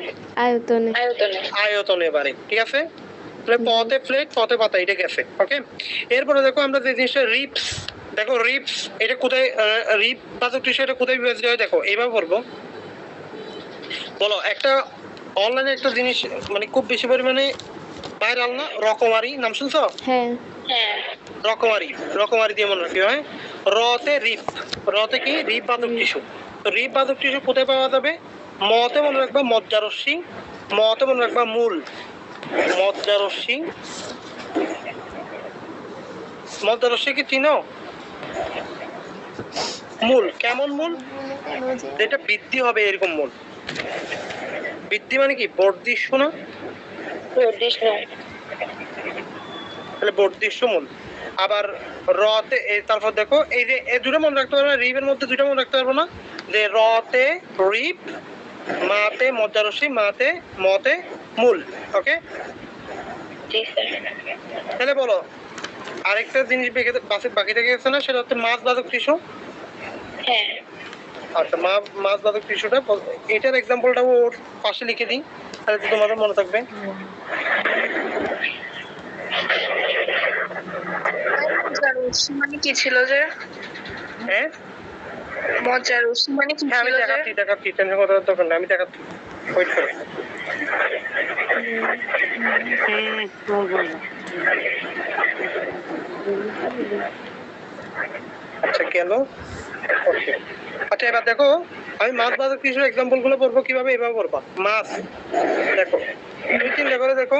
আয়তনে। আয়তনে বাড়ে। ঠিক আছে? তাহলে পথে প্লেট, পথে পাতা, এটা গেছে। ওকে। এরপরে দেখো আমরা যে জিনিসটা রিপস, দেখো রিপস এটা কোথায়? রিপ বাদক টিস্যু এটা কোথায় বিভাজিত হয়? দেখো এইভাবে পড়বো। বলো একটা অনলাইনে একটা জিনিস মানে খুব বেশি পরিমাণে ভাইরাল না, রকমারি, নাম শুনছো? হ্যাঁ। হ্যাঁ রকমারি দিয়ে মনে রাখি হয়। রতে রিপ, রতে কি? রিপ বাদক টিস্যু। তো রিপ বাদক টিস্যু কোথায় পাওয়া যাবে? মতে মনে রাখবা মজ্জারশ্মি, মতে মনে রাখবা মূল, মজ্জারশ্মি। মজ্জারশ্মি কি চিনো? মূল। কেমন মূল? যেটা বৃদ্ধি হবে এরকম মূল। বৃদ্ধি মানে কি? বর্ধিষ্ণু না? তাহলে বর্ধিষ্ণু মূল। আবার রতে তারপর দেখো এই যে এই দুটো মনে রাখতে পারবো না, রিপের মধ্যে দুটো মনে রাখতে পারবো না, যে রতে রিপ, মাতে মজ্জারশ্মি, মাতে মতে মূল। ওকে। জি স্যার তাহলে বলো আরেকটা জিনিস বাকি থেকে গেছে না, সেটা হচ্ছে মাছ বাদক টিস্যু। হ্যাঁ আচ্ছা, মাছ বাদক টিস্যুটা এটার এক্সাম্পলটা ওর পাশে লিখে দিই, তাহলে তো তোমাদের মনে থাকবে। মানে কি ছিল যে? হ্যাঁ মজার ওষুধ মানে কি হ্যাঁ আমি ছিল যে? দেখাচ্ছি টেনশন করার দরকার নেই, আমি দেখাচ্ছি, ওয়েট করো। আচ্ছা গেল, ওকে। আচ্ছা এবার দেখো, আমি মাছ বাজার কিছু এক্সাম্পল গুলো পড়বো, কিভাবে এভাবে পড়বা। মাছ, দেখো তুমি চিন্তা করে দেখো,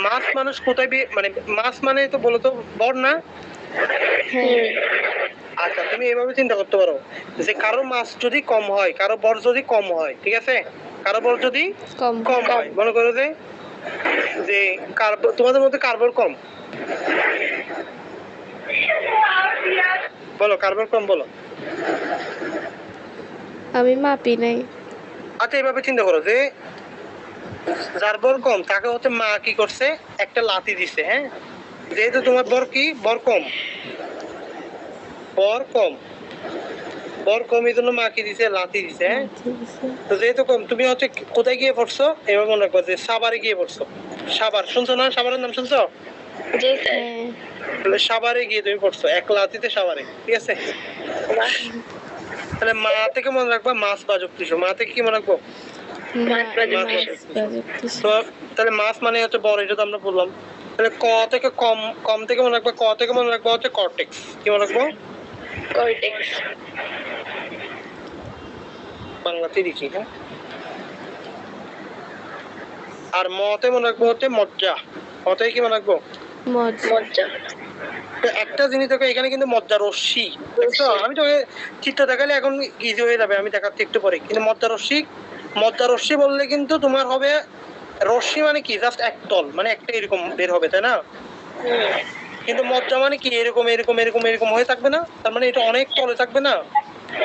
মাছ মানুষ কোথায় মানে মাছ মানে তো বলো তো বর না? হ্যাঁ আচ্ছা তুমি এভাবে চিন্তা করতে পারো যে কারো মাছ যদি কম হয়, কারো বর যদি কম হয়, ঠিক আছে, কারো বর যদি কম কম হয়, মনে করো যে যে তোমাদের মধ্যে কার্বন কম, বলো কার্বন কম বলো। আমি মাপি নাই। আচ্ছা এভাবে চিন্তা করো যে যার বর কম তাকে হচ্ছে মা কি করছে, একটা লাথি দিছে, হ্যাঁ, যেহেতু তোমার বর কি বর কম, বর কম, বর কম, এই জন্য মা কি দিছে, লাথি দিছে, হ্যাঁ। ঠিক আছে। তো যেহেতু কম, তুমি হচ্ছে কোথায় গিয়ে পড়ছো, এবার মনে রাখবো যে সাভারে গিয়ে পড়ছো। সাভার শুনছো না, সাভারের নাম শুনছো? জি স্যার। হ্যাঁ তাহলে সাভারে গিয়ে তুমি পড়ছো, এক লাথিতে সাভারে, ঠিক আছে। তাহলে মা থেকে মনে রাখবা মাছ বাজক টিস্যু, মা থেকে কি মনে রাখবো, মাছ বাজক টিস্যু। তো তাহলে মাছ মানে হচ্ছে বড়, এটা তো আমরা বললাম। তাহলে ক থেকে কম, কম থেকে মনে রাখবা, ক থেকে মনে রাখবা হচ্ছে কর্টেক্স, কি মনে রাখবো, কর্টেক্স। বাংলাতে লিখি, হ্যাঁ। আর মতে মনে রাখবো হচ্ছে মজ্জা, মতে কি মনে রাখবো, মজ্জা। তো একটা জিনিস দেখো, এখানে কিন্তু মজ্জা রশ্মি, দেখছো, আমি তো চিত্র দেখালে এখন ইজি হয়ে যাবে, আমি দেখাচ্ছি একটু পরে। কিন্তু মজ্জা রশ্মি বললে কিন্তু তোমার হবে রশ্মি মানে কি, জাস্ট একতল, মানে একটা এরকম বের হবে, তাই না। কিন্তু মজ্জা মানে কি, এরকম এরকম এরকম এরকম হয়ে থাকবে না, তার মানে এটা অনেক তলে থাকবে না।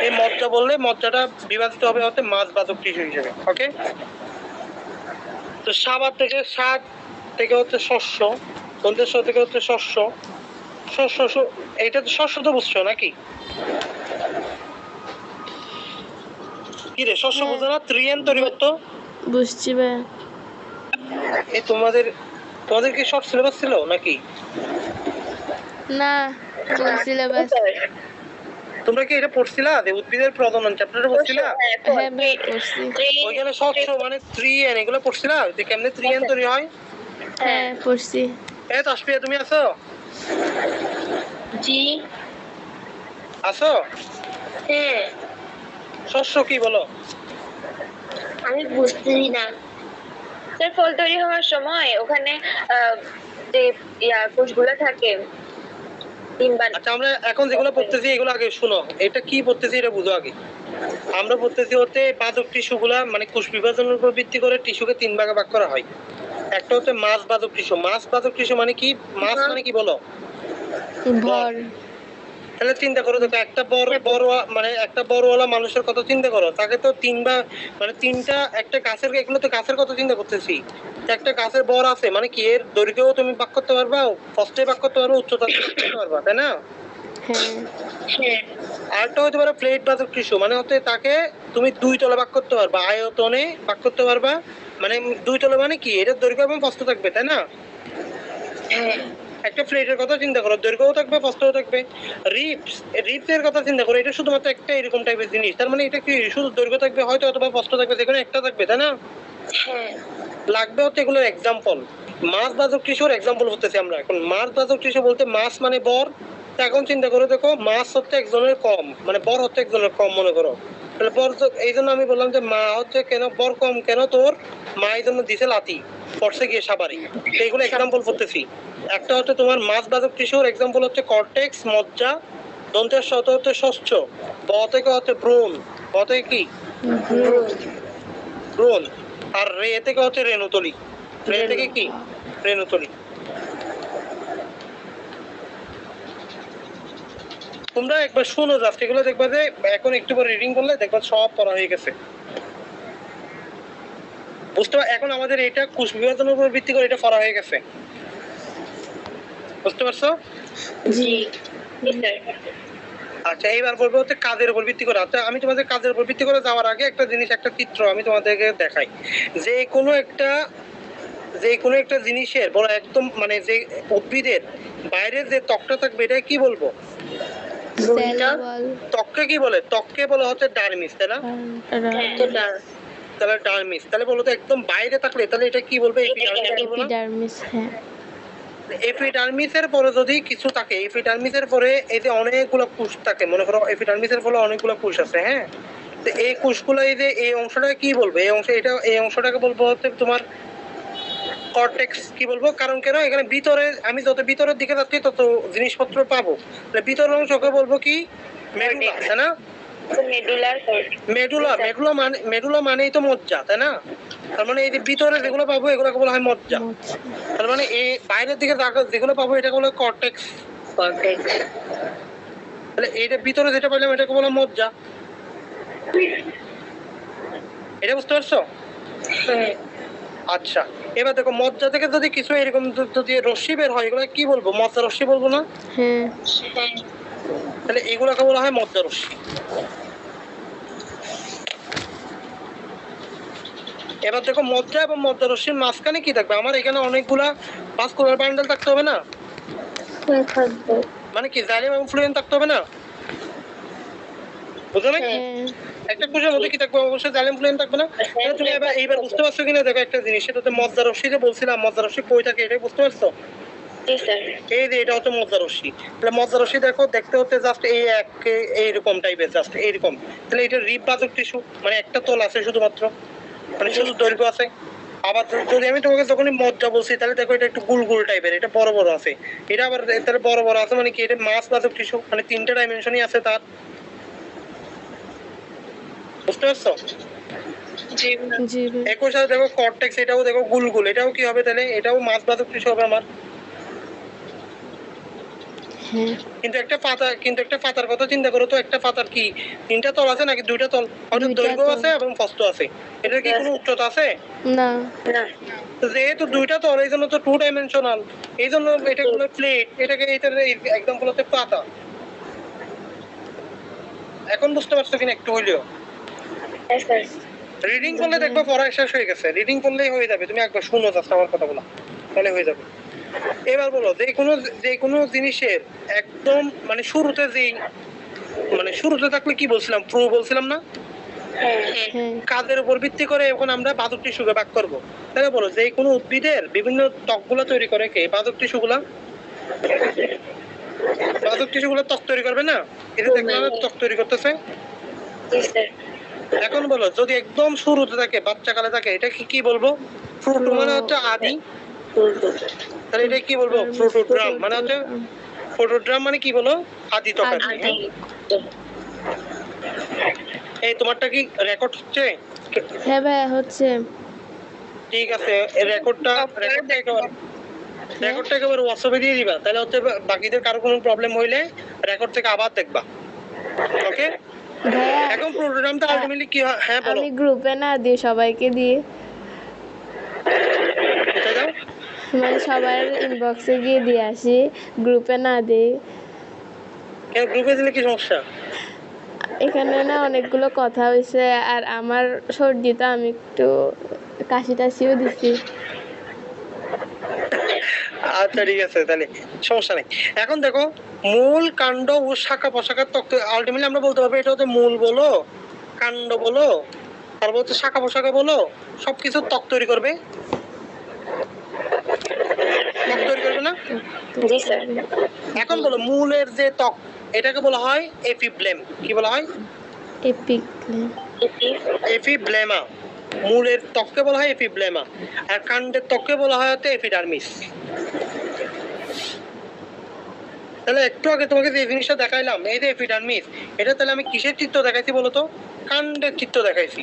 এই মজ্জা বললে মজ্জাটা বিভাজিত হবে হচ্ছে মাছ বাজক টিস্যু হিসেবে, ওকে। তো সাবার থেকে শাক থেকে হচ্ছে শস্য, দন্তেশ্বর থেকে হচ্ছে শস্য, শস্য এইটা তো শস্য তো বুঝছো নাকি, কি রে শস্য হ্যাঁ। বুঝো না, ত্রিয়ান তৈরি করতো। বুঝছি ভাই। এই তোমাদের তোমাদের কি শর্ট সিলেবাস ছিল নাকি, না ফুল সিলেবাস। তোমরা কি এটা পড়ছিলা যে উদ্ভিদের প্রজনন চ্যাপ্টারে পড়ছিলা? হ্যাঁ ভাই পড়ছি। ওইখানে শস্য মানে ত্রিয়ান এগুলো পড়ছিলা, যে কেমনে ত্রিয়ান তৈরি হয়। হ্যাঁ পড়ছি। এ তাসফিয়া তুমি আছো, জি। আছো, হ্যাঁ শস্য কি বলো, আমি বুঝতেছি না স্যার। ফল তৈরি হওয়ার সময় ওখানে যে কোষগুলো থাকে ডিম্বাণু। আচ্ছা আমরা এখন যেগুলো পড়তেছি এগুলো আগে শুনো, এটা কি পড়তেছি এটা বুঝো আগে। আমরা পড়তেছি হচ্ছে বাজক টিস্যু গুলা, মানে কোষ বিভাজনের উপর ভিত্তি করে টিস্যুকে তিন ভাগে ভাগ করা হয়। একটা হচ্ছে মাছ বাজক টিস্যু, মাছ বাজক টিস্যু মানে কি, মাছ মানে কি বলো, ভর। তাহলে চিন্তা করো, দেখো একটা বড় মানে একটা বড়ওয়ালা মানুষের কথা চিন্তা করো, তাকে তো মানে তিনটা, একটা গাছের, এগুলো তো গাছের কথা চিন্তা করতেছি, একটা গাছের বর আছে, মানে কি এর দৈর্ঘ্যও তুমি ভাগ করতে পারবা, প্রস্থে ভাগ করতে পারবা, উচ্চতা করতে পারবা, তাই না। হ্যাঁ আরেকটা হতে পারে প্লেট বাজক টিস্যু, মানে হচ্ছে তাকে তুমি দুই তলে ভাগ করতে পারবা, আয়তনে ভাগ করতে পারবা, মানে দুই তলে মানে কি এটার দৈর্ঘ্য এবং প্রস্থ থাকবে, তাই না। একটা প্লেটের কথা চিন্তা করো, দৈর্ঘ্যও থাকবে প্রস্থও থাকবে। রিপস এর কথা চিন্তা করো, এটা শুধুমাত্র একটা এরকম টাইপের জিনিস, তার মানে এটা কি শুধু দৈর্ঘ্য থাকবে হয়তো, অথবা প্রস্থ থাকবে, যেকোনো একটা থাকবে, তাই না। লাগবে হচ্ছে এগুলোর এক্সাম্পল। মাছ বাজক টিস্যুর এক্সাম্পল হতেছে আমরা এখন। মাছ বাজক টিস্যু বলতে মাছ মানে বর, এখন চিন্তা করে দেখো মাছ হচ্ছে একজনের কম, মানে বর হচ্ছে একজনের কম, মনে করো। তাহলে বর, এই জন্য আমি বললাম যে মা হচ্ছে কেন বর কম, কেন তোর মা এই জন্য দিছে লাথি, পড়ছে গিয়ে সাবারি। এইগুলো এক্সাম্পল করতেছি। একটা হচ্ছে তোমার মাছ বাজক টিস্যুর এক্সাম্পল হচ্ছে কর্টেক্স, মজ্জা, দন্তের শত হচ্ছে শস্য, ব থেকে হচ্ছে ভ্রূণ, ব থেকে কি ভ্রূণ, আর রে থেকে হচ্ছে রেণুতলি, রে থেকে কি রেণুতলি। তোমরা একবার শুনো জাস্ট এগুলো, দেখবা যে এখন একটু পরে রিডিং করলে দেখবা সব পড়া হয়ে গেছে, বুঝতে পার। এখন আমাদের এটা কোষ বিভাজনের উপর ভিত্তি করে এটা পড়া হয়ে গেছে, বুঝতে পারছো। জি আচ্ছা এইবার বলবো হচ্ছে কাজের উপর ভিত্তি করে। আচ্ছা আমি তোমাদের কাজের উপর ভিত্তি করে যাওয়ার আগে একটা জিনিস, একটা চিত্র আমি তোমাদেরকে দেখাই। যে কোনো একটা জিনিসের বড় একদম, মানে যে উদ্ভিদের বাইরের যে ত্বকটা থাকবে এটা কি বলবো, সেল বল ত্বককে কি বলে? ত্বককে বলা হচ্ছে ডার্মিস, তাই না? তাহলে ডার্মিস, তাহলে বলো তো একদম বাইরে থাকলে তাহলে এটা কি বলবে? এপিডার্মিস বলবো না? এপিডার্মিস। হ্যাঁ এপিডার্মিসের পরে যদি কিছু থাকে, এপিডার্মিসের পরে এই যে অনেকগুলো কোষ থাকে, মনে করো এপিডার্মিসের পরে অনেকগুলো কোষ আছে, হ্যাঁ? তো এই কোষগুলো এই যে এই অংশটাকে কি বলবে? এই অংশটাকে বলবো হচ্ছে তোমার কর্টেক্স। কি বলবো? কারণ কেন এখানে ভিতরে আমি যত ভিতরের দিকে যাচ্ছি তত জিনিসপত্র পাবো, তাহলে ভিতরের অংশকে বলবো কি? মেডুলা, তাই না? মেডুলা মানেই তো মজ্জা, তাই না? তার মানে এই যে ভিতরে যেগুলো পাবো এগুলোকে বলা হয় মজ্জা। তার মানে এই বাইরের দিকে যেগুলো পাবো এটাকে বলা হয় কর্টেক্স। তাহলে এইটা ভিতরে যেটা পাইলাম এটাকে বলা মজ্জা। এটা বুঝতে পারছো? আচ্ছা, এবার দেখো মজ্জা থেকে যদি কিছু এরকম যদি রশ্মি বের হয় এগুলো কি বলবো? মজ্জা রশ্মি বলবো না? হ্যাঁ তাহলে এগুলোকে বলা হয় মজ্জা রশ্মি। এবার দেখো মজ্জা এবং মজ্জা রশ্মির মাঝখানে কি থাকবে? আমার এখানে অনেকগুলা ভাস্কুলার বান্ডেল থাকতে হবে না? মানে কি জাইলেম এবং ফ্লুয়েম থাকতে হবে না? বুঝো না? একটা কোষের মধ্যে কি থাকবে? অবশ্যই জাইলেম ফ্লুয়েম থাকবে না? তাহলে তুমি এইবার বুঝতে পারছো কিনা দেখো একটা জিনিস, সেটা হচ্ছে মজ্জা রশ্মি। যে বলছিলাম মজ্জা রশ্মি কই থাকে এটাই বুঝতে পারছো? এই যে এটা হচ্ছে মজ্জা রশ্মি। তাহলে মজ্জা রশ্মি দেখো দেখতে হচ্ছে জাস্ট এইরকম টাইপের, জাস্ট এইরকম। তাহলে এটা রিব বাজক টিস্যু, মানে একটা তল আছে শুধুমাত্র, মানে শুধু দৈর্ঘ্য আছে। আবার যদি আমি তোমাকে যখনই মজ্জা বলছি তাহলে দেখো এটা একটু গুল গুল টাইপের, এটা বড় বড় আছে। এটা আবার তাহলে বড় বড় আছে মানে কি? এটা মাস বাজক টিস্যু, মানে 3টা ডাইমেনশনই আছে তার। বুঝতে পারছো? জি একই সাথে দেখো কর্টেক্স, এটাও দেখো গুল গুল, এটাও কি হবে? তাহলে এটাও মাস বাজক টিস্যু হবে আমার। হ্যাঁ কিন্তু একটা পাতার কথা চিন্তা করো তো, একটা পাতার কি 3টা তল আছে নাকি 2টা তল? হয়তো 2টা দৈর্ঘ্য তল। আছে এবং প্রস্থ আছে। এটার কি কোনো উচ্চতা আছে? না তো যেহেতু 2টা তল এই জন্য তো 2 ডাইমেনশনাল, এই জন্য এটা কোনো প্লেট, এটাকে এইটার একদম বলতে পাতা। এখন বুঝতে পারছো কিনা একটু হইলেও? রিডিং করলে দেখবে পড়া শেষ হয়ে গেছে, রিডিং করলেই হয়ে যাবে। তুমি একবার শুনো জাস্ট আমার কথাগুলো, তাহলে হয়ে যাবে। এবার বলো যে কোনো জিনিসের একদম মানে শুরুতে থাকলে কি বলছিলাম? প্রো বলছিলাম না? হ্যাঁ কাজের উপর ভিত্তি করে এখন আমরা বাজক টিস্যুকে ভাগ করবো। তাহলে বলো যে কোনো উদ্ভিদের বিভিন্ন ত্বকগুলো তৈরি করে কে? বাজক টিস্যুগুলা। বাজক টিস্যুগুলো ত্বক তৈরি করবে না? এটা দেখলাম ত্বক তৈরি করতেছে। এখন বলো যদি একদম শুরুতে থাকে, বাচ্চাকালে থাকে, এটা কি বলবো? ফ্রুট মানে হচ্ছে আদি। তাহলে এটা কি বলবো? ফ্রুটোড্রাম মানে হচ্ছে, ফ্রুটোড্রাম মানে কি বলো? আদি ত্বক আর কি। এই তোমারটা কি রেকর্ড হচ্ছে? হ্যাঁ ভাইয়া হচ্ছে। ঠিক আছে, রেকর্ডটা একেবারে হোয়াটসঅ্যাপে দিয়ে দিবা, তাহলে হচ্ছে বাকিদের কারো কোনো প্রবলেম হইলে রেকর্ড থেকে আবার দেখবা। ওকে? ভাইয়া এখন প্রোগ্রামটা আলটিমেটলি কি হয়? হ্যাঁ বলো। আমি গ্রুপে না দিই, সবাইকে দিই, কোথায় যাও? মানে সবার ইনবক্সে গিয়ে দিয়ে আসি, গ্রুপে না দিই। কেন গ্রুপে দিলে কি সমস্যা? এখানে না অনেকগুলো কথা হয়েছে, আর আমার সর্দি তো, আমি একটু কাশি টাশিও দিছি। আচ্ছা ঠিক আছে, তাহলে সমস্যা নেই। এখন দেখো মূল, কাণ্ড ও শাখা প্রশাখার ত্বক, আলটিমেটলি আমরা বলতে পারবো এটা হচ্ছে মূল বলো, কাণ্ড বলো, তারপর হচ্ছে শাখা প্রশাখা বলো, সবকিছু ত্বক তৈরি করবে। ত্বক তৈরি করবে না? এখন বলো মূলের যে ত্বক এটাকে বলা হয় এপিব্লেম। কি বলা হয়? এপিব্লেমা। মূলের ত্বককে বলা হয় এপিব্লেমা, আর কাণ্ডের ত্বককে বলা হয় হচ্ছে এপিডার্মিস। তাহলে একটু আগে তোমাকে যে জিনিসটা দেখাইলাম, এই যে এপিডার্মিস, এটা তাহলে আমি কিসের চিত্র দেখাইছি বলতো? কাণ্ডের চিত্র দেখাইছি।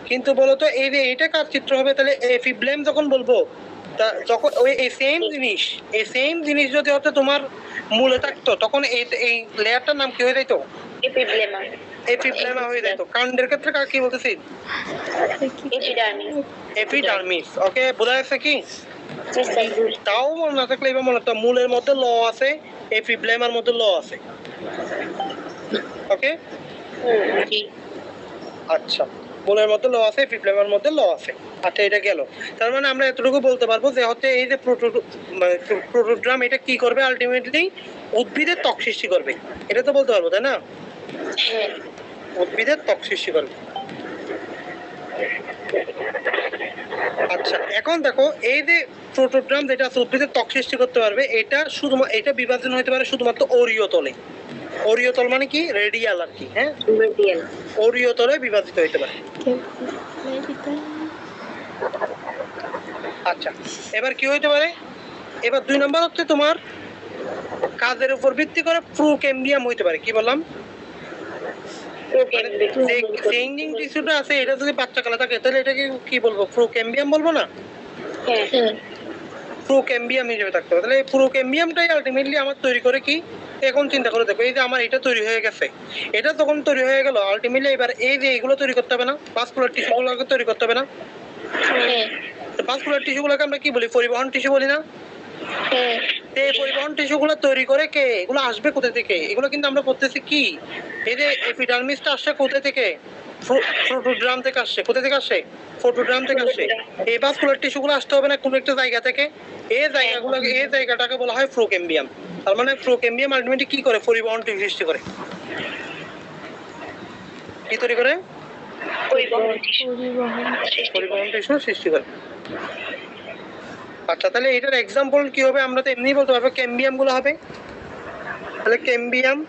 কিন্তু বলতো এই যে এটা কার চিত্র হবে? তাহলে এপিব্লেম যখন বলবো, যখন ওই এই সেম জিনিস যদি হচ্ছে তোমার মূলে থাকতো, তখন এই লেয়ারটার নাম কি হয়ে যেত? এপিব্লেমা হয়ে যেত। কাণ্ডের ক্ষেত্রে কি বলতেছি? এপিডার্মিস। ওকে, বোঝা যাচ্ছে কি? তাও মনে না থাকলে এবার মনে তো, মূলের মধ্যে ল আছে, এপিব্লেমার মধ্যে ল আছে। ওকে, আচ্ছা বোনের মধ্যে ল আছে, ফিফ্লেমের মধ্যে ল আছে। আচ্ছা, এটা গেল। তার মানে আমরা এতটুকু বলতে পারবো যে হচ্ছে এই যে প্রোটোড্রাম এটা কি করবে, আলটিমেটলি উদ্ভিদের ত্বক সৃষ্টি করবে। এটা তো বলতে পারবো, তাই না? হ্যাঁ উদ্ভিদের ত্বক সৃষ্টি করবে। আচ্ছা, এখন দেখো এই যে প্রোটোড্রাম যেটা আছে উদ্ভিদের ত্বক সৃষ্টি করতে পারবে, এটা শুধুমাত্র এটা বিভাজন হতে পারে শুধুমাত্র অরীয় তলে। অরীয় তল মানে কি? রেডিয়াল আর কি। হ্যাঁ, রেডিয়াল। অরীয় তলে বিভাজিত হতে পারে। আচ্ছা, এবার কি হইতে পারে? এবার 2 নাম্বার হচ্ছে তোমার কাজের উপর ভিত্তি করে প্রোক্যাম্বিয়াম হইতে পারে। কি বললাম? চেঞ্জিং টিস্যুটা আছে, এটা যদি বাচ্চা কালে থাকে তাহলে এটাকে কি বলবো? প্রোক্যাম্বিয়াম বলবো না? হ্যাঁ প্রোক্যাম্বিয়াম হিসেবে থাকতে হবে। তাহলে এই প্রোক্যাম্বিয়ামটাই আলটিমেটলি আমার তৈরি করে কি? এখন চিন্তা করে দেখো, এই যে আমার এটা তৈরি হয়ে গেছে, এটা তখন তৈরি হয়ে গেল, আলটিমেটলি এবার এই যে এগুলো তৈরি করতে হবে না, ভাস্কুলার টিস্যুগুলোকে তৈরি করতে হবে না? হ্যাঁ ভাস্কুলার টিস্যুগুলোকে আমরা কি বলি? পরিবহন টিস্যু বলি না? হ্যাঁ এই পরিবহন টিস্যুগুলো তৈরি করে কে? এগুলো আসবে কোথা থেকে? এগুলো কিন্তু আমরা করতেছি কি? এই যে এপিডার্মিসটা আসছে কোথা থেকে? প্রোটোড্রাম থেকে আসছে। কোথা থেকে আসছে? প্রোটোড্রাম থেকে আসছে। এই ভাস্কুলার টিস্যুগুলো আসতে হবে না কোন একটা জায়গা থেকে? এই জায়গাটাকে বলা হয় প্রোক্যাম্বিয়াম। তার মানে প্রোক্যাম্বিয়াম আলটিমেটলি কি করে? পরিবহন টিস্যু সৃষ্টি করে। কি তৈরি করে? পরিবহন টিস্যু। পরিবহন টিস্যু সৃষ্টি করে। আচ্ছা, তাহলে এটার এক্সাম্পল কি হবে? আমরা তো এমনি বলতে পারবো ক্যাম্বিয়াম গুলো হবে। তাহলে ক্যাম্বিয়াম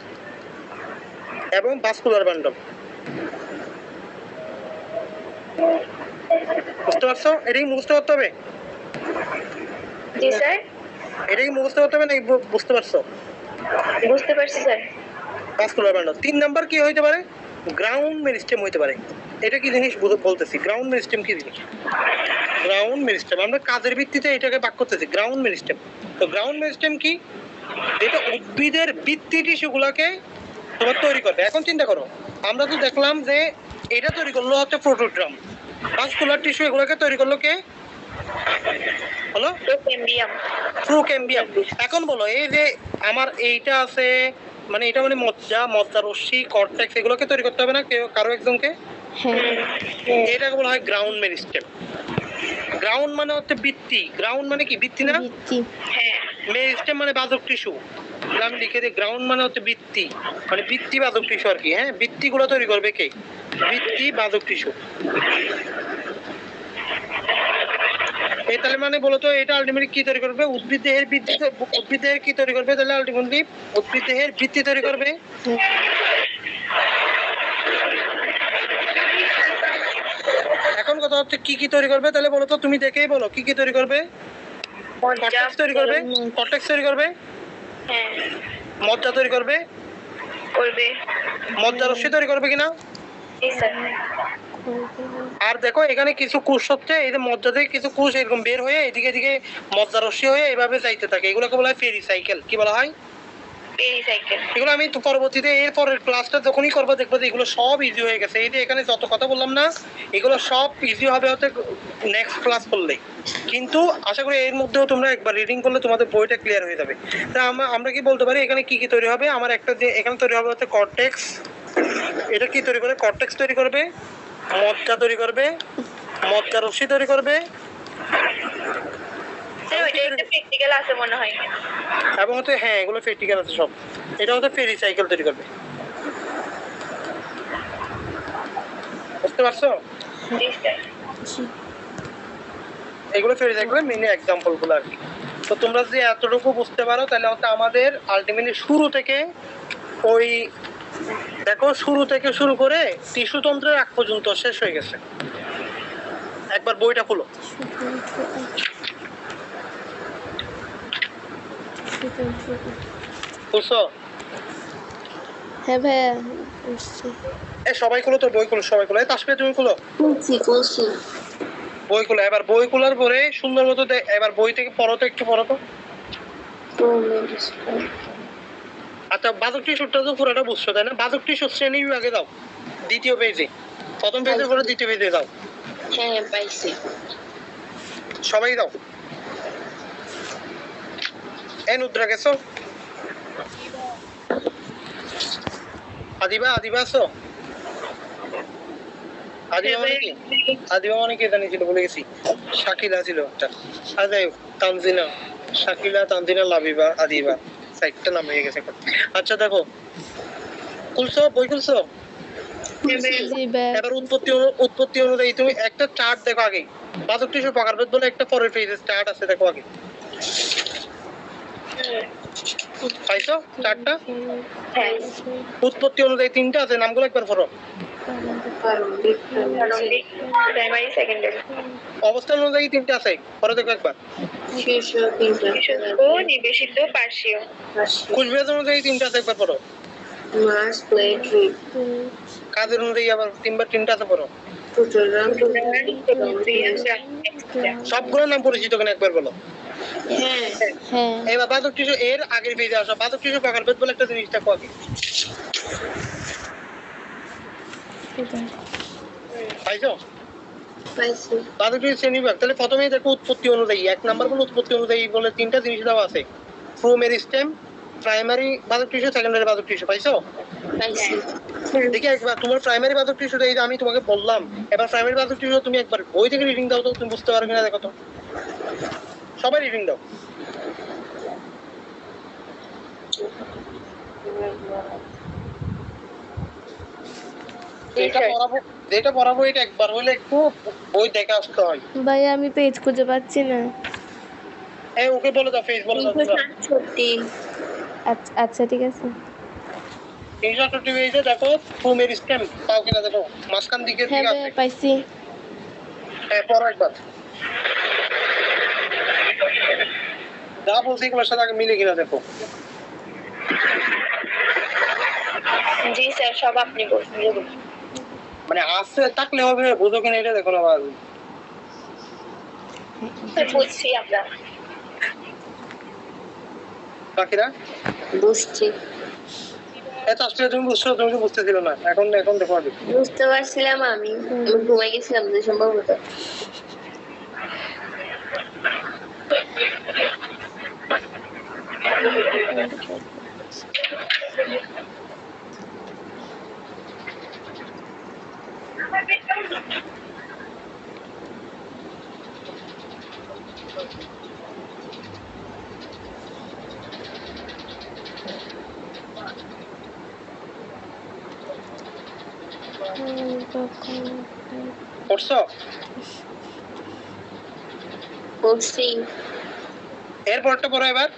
এবং ভাস্কুলার বান্ডল। বুঝতে পারছো? এটাই মুখস্থ করতে হবে। জি স্যার, এটাই মুখস্থ করতে হবে নাকি বুঝতে পারছো? বুঝতে পারছি স্যার। Vascular bundle. 3 নাম্বার কি হইতে পারে? গ্রাউন্ড মেরিস্টেম হইতে পারে। এটা কি জিনিস বলতেছি? গ্রাউন্ড মেরিস্টেম কি জিনিস? গ্রাউন্ড মেরিস্টেম আমরা কাজের ভিত্তিতে এটাকে ভাগ করতেছি। Ground meristem. তো গ্রাউন্ড মেরিস্টেম কি? যেটা উদ্ভিদের ভিত্তি টিস্যুগুলোকে তোমার তৈরি করবে। এখন চিন্তা করো, আমরা তো দেখলাম যে এটা তৈরি করলো হচ্ছে প্রোটোড্রাম, ভাস্কুলার টিস্যু এগুলোকে তৈরি করলো কে? হলো প্রোক্যাম্বিয়াম। প্রোক্যাম্বিয়াম। এখন বলো, এই যে আমার এইটা আছে, মানে এটা মানে মজ্জা রশ্মি, কর্টেক্স এগুলোকে তৈরি করতে হবে না কেউ কারো একজনকে? হ্যাঁ এটাকে বলা হয় গ্রাউন্ড মেরিস্টেম। গ্রাউন্ড মানে হচ্ছে ভিত্তি। গ্রাউন্ড মানে কি? ভিত্তি না? ভিত্তি। হ্যাঁ মেরিস্টেম মানে বাজক টিস্যু। আমি লিখে দিই, গ্রাউন্ড মানে হচ্ছে ভিত্তি, মানে ভিত্তি বাজক টিস্যু আর কি। হ্যাঁ, ভিত্তিগুলো তৈরি করবে কে? ভিত্তি বাজক টিস্যু। এই তাহলে মানে বলতো এটা আলটিমেটলি কি তৈরি করবে? উদ্ভিদ দেহের ভিত্তি। উদ্ভিদ দেহের কি তৈরি করবে? তাহলে আলটিমেটলি উদ্ভিদ দেহের ভিত্তি তৈরি করবে। এখন কথা হচ্ছে কি কি তৈরি করবে? তাহলে বলো তো, তুমি দেখেই বলো কি কি তৈরি করবে? কর্টেক্স তৈরি করবে। কর্টেক্স তৈরি করবে। হ্যাঁ মজ্জা তৈরি করবে। করবে। মজ্জা রশ্মি তৈরি করবে কিনা? জি স্যার। আর দেখো এখানে কিছু কোষ হচ্ছে, এই যে মজ্জা থেকে কিছু কোষ এরকম বের হয়ে এদিকে এদিকে মজ্জা রশ্মি হয়ে এইভাবে যাইতে থাকে। এগুলোকে বলা হয় পেরিসাইকেল। কি বলা হয়? পেরিসাইকেল। এগুলো আমি তো পরবর্তীতে এর পরের ক্লাসটা যখনই করবো দেখবো যে এগুলো সব ইজি হয়ে গেছে। এই যে এখানে যত কথা বললাম না, এগুলো সব ইজি হবে হতে নেক্সট ক্লাস করলে। কিন্তু আশা করি এর মধ্যেও তোমরা একবার রিডিং করলে তোমাদের বইটা ক্লিয়ার হয়ে যাবে। তা আমরা কি বলতে পারি এখানে কি কি তৈরি হবে? আমার একটা যে এখানে তৈরি হবে হচ্ছে কর্টেক্স। এটা কি তৈরি করে? কর্টেক্স তৈরি করবে, মজ্জা তৈরি করবে, মজ্জা রশ্মি তৈরি করবে, স্যার ওইটা একটা প্র্যাকটিক্যাল আছে মনে হয়। এবং হচ্ছে হ্যাঁ এগুলো প্র্যাকটিক্যাল আছে সব। এটা হচ্ছে পেরিসাইকেল তৈরি করবে। বুঝতে পারছো? জি স্যার। এগুলো পেরিসাইকেলের মেইন এক্সাম্পল গুলো আর কি। তো তোমরা যদি এতটুকু বুঝতে পারো তাহলে হচ্ছে আমাদের আলটিমেটলি শুরু থেকে ওই দেখো শুরু থেকে শুরু করে টিস্যুতন্ত্রের আগ পর্যন্ত শেষ হয়ে গেছে। একবার বইটা খুলো। বুঝছো? হ্যাঁ ভাইয়া বুঝছি। সবাই খুলো তো, বই খুলো, সবাই খুলো। তাসফিয়া তুমি খুলো। বলছি বই খুলো। এবার বই খোলার পরে সুন্দর মতো এবার বই থেকে পড়ো তো, একটু পড়ো তো। আচ্ছা, বাজক টিস্যুটা তো পুরোটা বুঝছো তাই না? বাজক টিস্যু শ্রেণী বিভাগে দাও, দ্বিতীয় পেজে। প্রথম পেজের পরে দ্বিতীয় পেজে দাও। হ্যাঁ পাইছি। সবাই দাও। নুদ্রা গেছো? আদিবা আছো? আদিবা মানে কি? আদিবা মানে কি জানি ছিল বলে গেছি। শাকিলা ছিল একটা। আর যাই হোক, তানজিনা, শাকিলা, তানজিনা, লাবিবা, আদিবা, চারটা নাম হয়ে গেছে এখন। আচ্ছা দেখো, খুলছো বই খুলছো? জি ব্যাগ। এবার উৎপত্তি অনুযায়ী তুমি একটা চার্ট দেখো আগে। বাদক টিস্যু প্রকারভেদ বলে একটা পরের পেজে চার্ট আছে, দেখো আগে। পাইছো চার্টটা? হ্যাঁ উৎপত্তি অনুযায়ী তিনটা আছে, নামগুলো একবার পড়ো। প্রাইমারি সেকেন্ডারি অবস্থান অনুযায়ী তিনটা আছে, পরে দেখো একবার। ও নিবেশিত পার্শ্বীয় কুচবিহার অনুযায়ী তিনটা আছে, একবার পড়ো। Mars, Planetary, কাজের অনুযায়ী আবার তিনটা আছে, পড়ো। Tutoram, সবগুলো নাম পরিচিত কেন একবার বলো। হ্যাঁ হ্যাঁ এবার বাদক টিস্যু এর আগের পেজে আসো। বাদক টিস্যু প্রকারভেদ বলে একটা জিনিস দেখো আগে। পাইছো? পাইছি বাদক টিস্যু শ্রেণীবিভাগ। তাহলে প্রথমেই দেখো উৎপত্তি অনুযায়ী, এক নাম্বার বলে উৎপত্তি অনুযায়ী বলে তিনটা জিনিস দেওয়া আছে। প্রো মেরিস্টেম, প্রাইমারি বাদক টিস্যু, সেকেন্ডারি বাদক টিস্যু। পাইছো? পাইছি দেখি একবার তোমার প্রাইমারি বাদক টিস্যুটা এই যে আমি তোমাকে বললাম, এবার প্রাইমারি বাদক টিস্যু তুমি একবার বই থেকে রিডিং দাও তো, তুমি বুঝতে পারবে না। দেখো তো, সবাই রিডিং দাও। যেটা পড়াবো এটা একবার হইলে একটু বই দেখে আসতে হয়। ভাই আমি পেজ খুঁজে পাচ্ছি না। ওকে বলে দাও, ফেস বলে দাও। 367 আচ্ছা আচ্ছা ঠিক আছে। 368 পেজে দেখো প্রো মেরিস্টেম পাও কিনা দেখো, মাঝখান দিকে হ্যাঁ ঠিক ভাই আছে। পাইছি। পড়ো একবার, যা বলছি এগুলোর সাথে আগে মিলে কিনা দেখো। জি স্যার সব আপনি বলছেন মানে আসছে থাকলে হবে, বুঝো কিনা এটা দেখো না। বুঝছি আমরা বাকিরা বুঝছি এত আসলে তুমি বুঝছো, তুমি তো বুঝতেছিল না। এখন এখন দেখো আগে। বুঝতে পারছিলাম আমি ঘুমাই গেছিলাম যে সম্ভবত পড়ছো? বুঝছি এরপরটা পড়ো এবার।